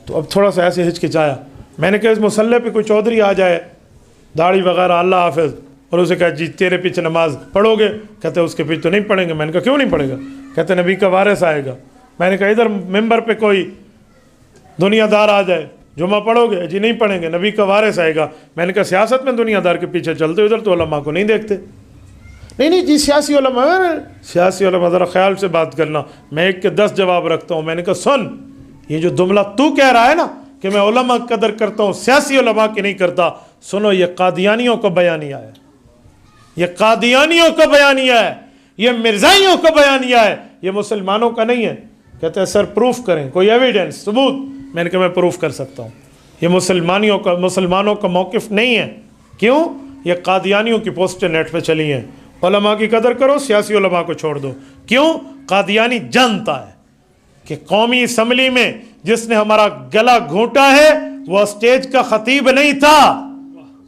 तो अब थोड़ा सा ऐसे हिचकिचाया। मैंने कहा इस मुसल्ले पे कोई चौधरी आ जाए, दाढ़ी वगैरह, अल्लाह हाफिज़, और उसे कहा जी तेरे पीछे नमाज पढ़ोगे? कहते उसके पीछे तो नहीं पढ़ेंगे। मैंने कहा क्यों नहीं पढ़ेगा? कहते नबी का वारिस आएगा। मैंने कहा इधर मिंबर पे कोई दुनियादार आ जाए, जुमा पढ़ोगे? जी नहीं पढ़ेंगे, नबी का वारिस आएगा। मैंने कहा सियासत में दुनियादार के पीछे चलते, उधर तो उलमा को नहीं देखते। नहीं जी सियासी उलमा, सियासी उलमा ज़रा ख्याल से बात करना, मैं 1 के 10 जवाब रखता हूँ। मैंने कहा सुन, ये जो जुमला तू कह रहा है ना कि मैं उलमा की कदर करता हूँ, सियासी उलमा की नहीं करता, सुनो ये कादियानियों का बयानिया है, ये कादियानियों का बयानिया है, ये मिर्जाइयों का बयानिया है, ये मुसलमानों का नहीं है। कहते हैं सर प्रूफ करें, कोई एविडेंस, सबूत? मैंने कहा मैं प्रूफ कर सकता हूँ, ये मुसलमानों का मौक़िफ़ नहीं है। क्यों? ये कादियानियों की पोस्टें नेट पे चली हैं, उलमा की कदर करो, सियासी उलमा को छोड़ दो। क्यों? कादियानी जानता है कि कौमी असम्बली में जिसने हमारा गला घोंटा है वो स्टेज का खतीब नहीं था,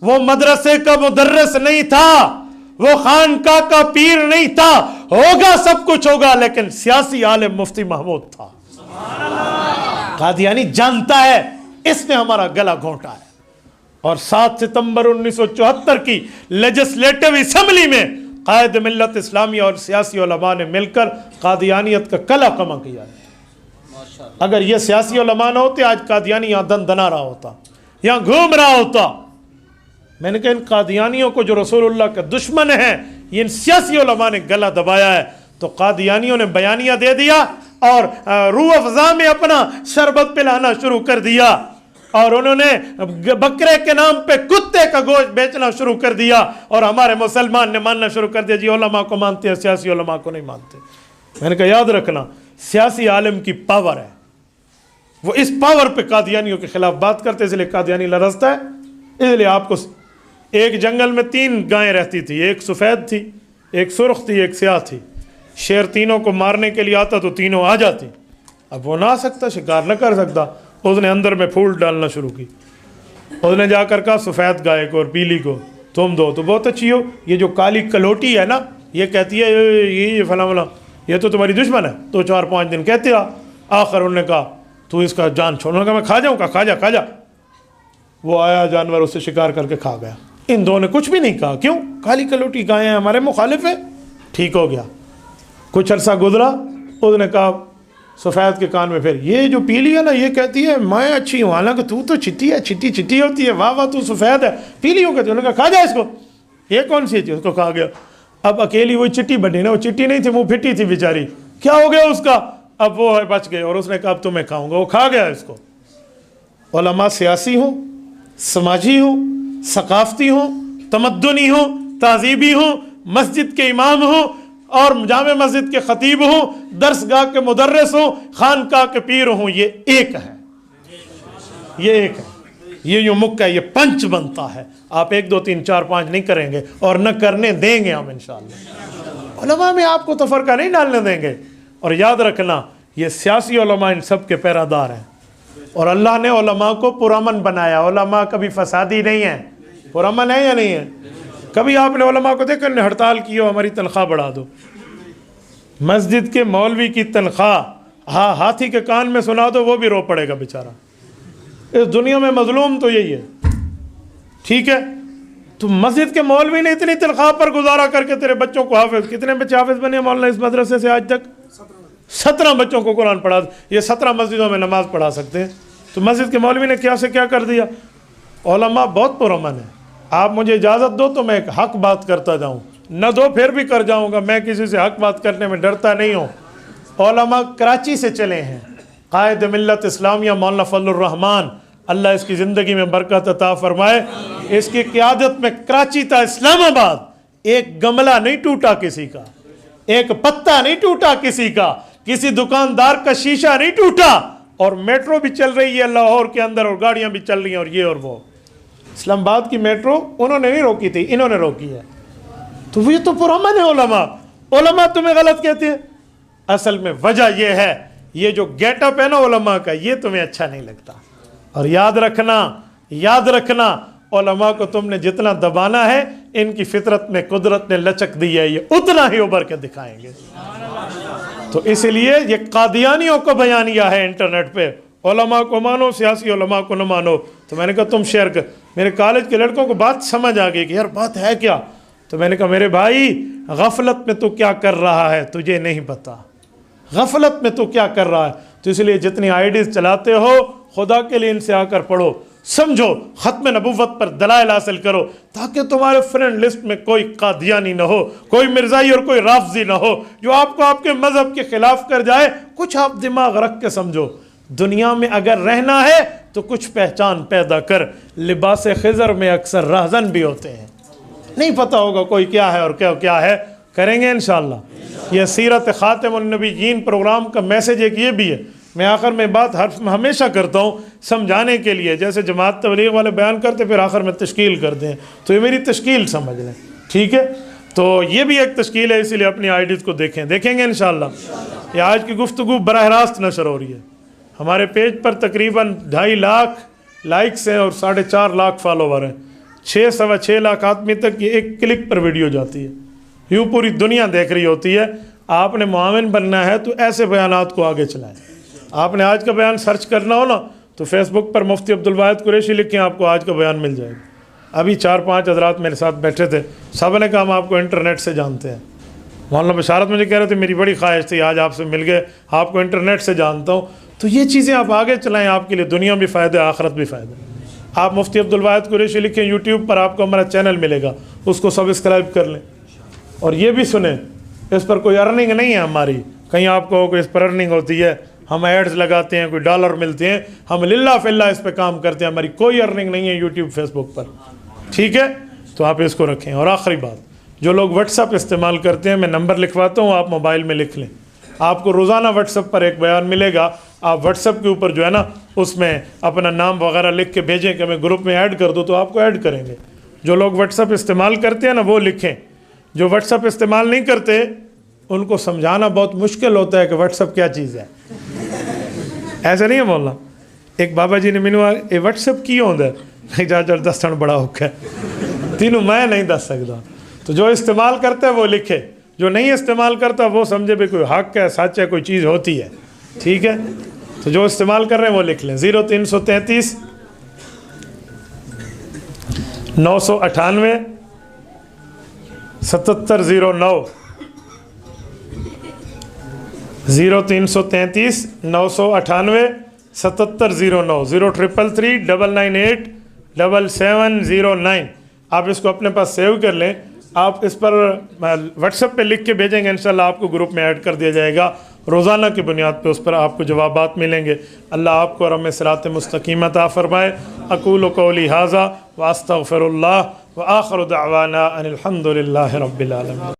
वो मदरसे का मुदर्रिस नहीं था, वो खानका का पीर नहीं था। होगा सब कुछ होगा, लेकिन सियासी आलिम मुफ्ती महमूद था। कादियानी जानता है इसने हमारा गला घोंटा है। और 7 सितंबर 1974 की लेजिस्लेटिव असम्बली में कायद मिल्लत इस्लामी और सियासी उलमा ने मिलकर कादियानियत का कला कमा किया है। अगर ये सियासी उलमा ना होते, आज कादियानी यहाँ दना रहा होता, यहाँ घूम रहा होता। मैंने कहा इन कादियानियों को जो रसूलुल्लाह का दुश्मन है, इन सियासी उलमा ने गला दबाया है। तो कादियानियों ने बयानिया दे दिया और रूह अफ़ज़ा में अपना शरबत पिलाना शुरू कर दिया, और उन्होंने बकरे के नाम पे कुत्ते का गोश्त बेचना शुरू कर दिया, और हमारे मुसलमान ने मानना शुरू कर दिया जी उलमा को मानते हैं, सियासी उलमा को नहीं मानते। मैंने कहा याद रखना, सियासी आलिम की पावर है, वो इस पावर पे कादियानियों के खिलाफ बात करते, इसलिए कादियानी लरजता है। इसलिए आपको एक जंगल में 3 गायें रहती थी, एक सफ़ेद थी, एक सुर्ख थी, एक स्याह थी। शेर तीनों को मारने के लिए आता तो तीनों आ जाती। अब वो ना आ सकता, शिकार न कर सकता, उसने अंदर में फूल डालना शुरू की। उसने जाकर कहा सफ़ेद गाय को और पीली को तुम दो तो बहुत अच्छी हो, ये जो काली कलोटी है ना, ये कहती है ये फला फला, ये तो तुम्हारी दुश्मन है। तो 4-5 दिन कहते रहा, आखिर उन्होंने कहा तू इसका जान छोड़। उन्होंने कहा मैं खा जाऊँ? का खा जा खा जा। वो आया जानवर, उससे शिकार करके खा गया। इन दोनों ने कुछ भी नहीं कहा। क्यों? काली कलोटी गाय है, हमारे मुखालिफ है। ठीक हो गया। कुछ अरसा गुजरा, उसने कहा सफ़ेद के कान में, फिर ये जो पीली है ना, ये कहती है मैं अच्छी हूँ, हालांकि तू तो चिट्टी है, चिट्टी चिट्टी होती है, वाह वाह तू सफ़ेद है, पीली हो कहती है। उन्होंने कहा खा जाए इसको। ये कौन सी थी? उसको खा गया। अब अकेली वही चिट्टी बनी ना, वो चिट्टी नहीं थी, मुँह फिटी थी बेचारी, क्या हो गया उसका? अब वो है बच गए, और उसने कहा अब तो मैं खाऊंगा, वो खा गया इसको। उलमा सियासी हो, समाजी हो, सकाफती हो, तमद्दुनी हो, तहजीबी हो, मस्जिद के इमाम हो और जामे मस्जिद के खतीब हो, दरसगाह के मुदर्रिस हो, खानका के पीर हो, ये एक है, ये एक है, ये यूँ मुक्का है, ये पंच बनता है। आप 1 2 3 4 5 नहीं करेंगे और न करने देंगे हम इंशाअल्लाह। उलमा में आपको तफरका नहीं डालने देंगे। और याद रखना, ये सियासी उलमा इन सब के पैरादार हैं, और अल्लाह ने उलमा को पुरअमन बनाया। उलमा कभी फसादी नहीं है, पुरअमन है या नहीं है? कभी आपने उलमा को देखा ने हड़ताल की हो हमारी तनख्वाह बढ़ा दो? मस्जिद के मौलवी की तनख्वाह हाँ हाथी के कान में सुना दो, वो भी रो पड़ेगा बेचारा। इस दुनिया में मजलूम तो यही है, ठीक है? तो मस्जिद के मौलवी ने इतनी तनख्वाह पर गुजारा करके तेरे बच्चों को हाफिज, कितने बच्चे हाफिज बने मौलाना इस मदरसे से आज तक? 17 बच्चों को कुरान पढ़ा। ये 17 मस्जिदों में नमाज पढ़ा सकते हैं, तो मस्जिद के मौलवी ने क्या से क्या कर दिया। उलमा बहुत पुरअमन है, आप मुझे इजाज़त दो तो मैं एक हक बात करता जाऊँ, न दो फिर भी कर जाऊँगा, मैं किसी से हक बात करने में डरता नहीं हूँ। उलमा कराची से चले हैं, कायद मिल्लत इस्लामिया मौलाना फजलुर रहमान, अल्लाह इसकी ज़िंदगी में बरकत अता फरमाए। इसकी क़यादत में कराची था इस्लामाबाद, एक गमला नहीं टूटा किसी का, एक पत्ता नहीं टूटा किसी का, किसी दुकानदार का शीशा नहीं टूटा, और मेट्रो भी चल रही है लाहौर के अंदर, और गाड़ियां भी चल रही हैं, और ये और वो। इस्लामाबाद की मेट्रो उन्होंने नहीं रोकी थी, इन्होंने रोकी है। तो ये तो पुरअमन है उलमा। उलमा तुम्हें गलत कहते हैं, असल में वजह यह है, ये जो गेटअप है ना उलमा का, ये तुम्हें अच्छा नहीं लगता। और याद रखना उलमा को तुमने जितना दबाना है, इनकी फितरत में कुदरत ने लचक दी है, ये उतना ही उभर के दिखाएंगे। तो इसलिए ये कादियानियों को बयानिया है इंटरनेट पे, उलमा को मानो, सियासी उलमा को न मानो। तो मैंने कहा तुम शेयर कर। मेरे कॉलेज के लड़कों को बात समझ आ गई कि यार बात है क्या। तो मैंने कहा मेरे भाई, गफलत में तू क्या कर रहा है तुझे नहीं पता, गफलत में तू क्या कर रहा है। तो इसलिए जितनी आईडीज चलाते हो, खुदा के लिए इनसे आकर पढ़ो, समझो, ख़त्म नबुव्वत पर दलाइल हासिल करो, ताकि तुम्हारे फ्रेंड लिस्ट में कोई कादियानी ना हो, कोई मिर्ज़ाई और कोई राफजी ना हो जो आपको आपके मज़हब के ख़िलाफ़ कर जाए। कुछ आप दिमाग रख के समझो, दुनिया में अगर रहना है तो कुछ पहचान पैदा कर। लिबास खिज़र में अक्सर राहज़न भी होते हैं, नहीं पता होगा कोई क्या है और क्या क्या है। करेंगे इंशाअल्लाह। यह सीरत ख़ातिमुन नबिय्यीन प्रोग्राम का मैसेज एक ये भी है। मैं आखिर में बात हमेशा करता हूँ समझाने के लिए, जैसे जमात तबलीग वाले बयान करते फिर आखिर में तश्कील करते हैं, तो ये मेरी तश्कील समझ लें, ठीक है। तो ये भी एक तश्कील है, इसीलिए अपनी आईडीज़ को देखेंगे इंशाअल्लाह। ये आज की गुफ्तगू बराह रास्त नशर हो रही है। हमारे पेज पर तकरीबन 2.5 लाख लाइक्स हैं और 4.5 लाख फॉलोवर हैं। 6-6.25 लाख आदमी तक ये एक क्लिक पर वीडियो जाती है, यूँ पूरी दुनिया देख रही होती है। आपने मुआविन बनना है तो ऐसे बयानात को आगे चलाएं। आपने आज का बयान सर्च करना हो ना, तो फेसबुक पर मुफ्ती अब्दुल वाहिद कुरैशी लिखें, आपको आज का बयान मिल जाएगा। अभी 4-5 हज़रात मेरे साथ बैठे थे, सब ने कहा हम आपको इंटरनेट से जानते हैं। मौलाना बशारत मुझे कह रहे थे मेरी बड़ी ख्वाहिश थी आज आपसे मिल गए, आपको इंटरनेट से जानता हूँ। तो ये चीज़ें आप आगे चलाएँ, आपके लिए दुनिया भी फ़ायदा, आखिरत भी फ़ायदा। आप मुफ्ती अब्दुल वाहिद कुरैशी लिखें, यूट्यूब पर आपको हमारा चैनल मिलेगा, उसको सब्सक्राइब कर लें। और ये भी सुने, इस पर कोई अर्निंग नहीं है हमारी, कहीं आपको कोई इस पर अर्निंग होती है, हम एड्स लगाते हैं, कोई डॉलर मिलते हैं, हम लिल्ला फिल्ला इस पर काम करते हैं, हमारी कोई अर्निंग नहीं है यूट्यूब फेसबुक पर, ठीक है। तो आप इसको रखें। और आखिरी बात, जो लोग व्हाट्सअप इस्तेमाल करते हैं, मैं नंबर लिखवाता हूँ, आप मोबाइल में लिख लें। आपको रोज़ाना व्हाट्सअप पर एक बयान मिलेगा, आप व्हाट्सअप के ऊपर जो है ना, उसमें अपना नाम वगैरह लिख के भेजें कि मैं ग्रुप में ऐड कर दूँ, तो आपको ऐड करेंगे। जो लोग व्हाट्सअप इस्तेमाल करते हैं ना, वो लिखें। जो व्हाट्सअप इस्तेमाल नहीं करते, उनको समझाना बहुत मुश्किल होता है कि व्हाट्सअप क्या चीज़ है। ऐसा नहीं है बोलना। एक बाबा जी ने मैनू ये व्हाट्सअप की होंगे, मैं जा दसन बड़ा औखा है, तीनों मैं नहीं दस सकता। तो जो इस्तेमाल करता है वो लिखे, जो नहीं इस्तेमाल करता वो समझे भी कोई हक है, सच है, कोई चीज़ होती है, ठीक है। तो जो इस्तेमाल कर रहे हैं वो लिख लें। 0333 998 7709 0333 998 7709 0333 998 7709। आप इसको अपने पास सेव कर लें। आप इस पर व्हाट्सएप पे लिख के भेजेंगे, इंशाल्लाह आपको ग्रुप में ऐड कर दिया जाएगा। रोज़ाना की बुनियाद पे उस पर आपको जवाबात मिलेंगे। अल्लाह आपको और हमें सिरात मुस्तकीम अता फरमाए। अक़ूलु क़ौली हाज़ा व अस्तग़फ़िरुल्लाह व आख़िरु दअवाना अनिल हम्दुलिल्लाहि रब्बिल आलमीन।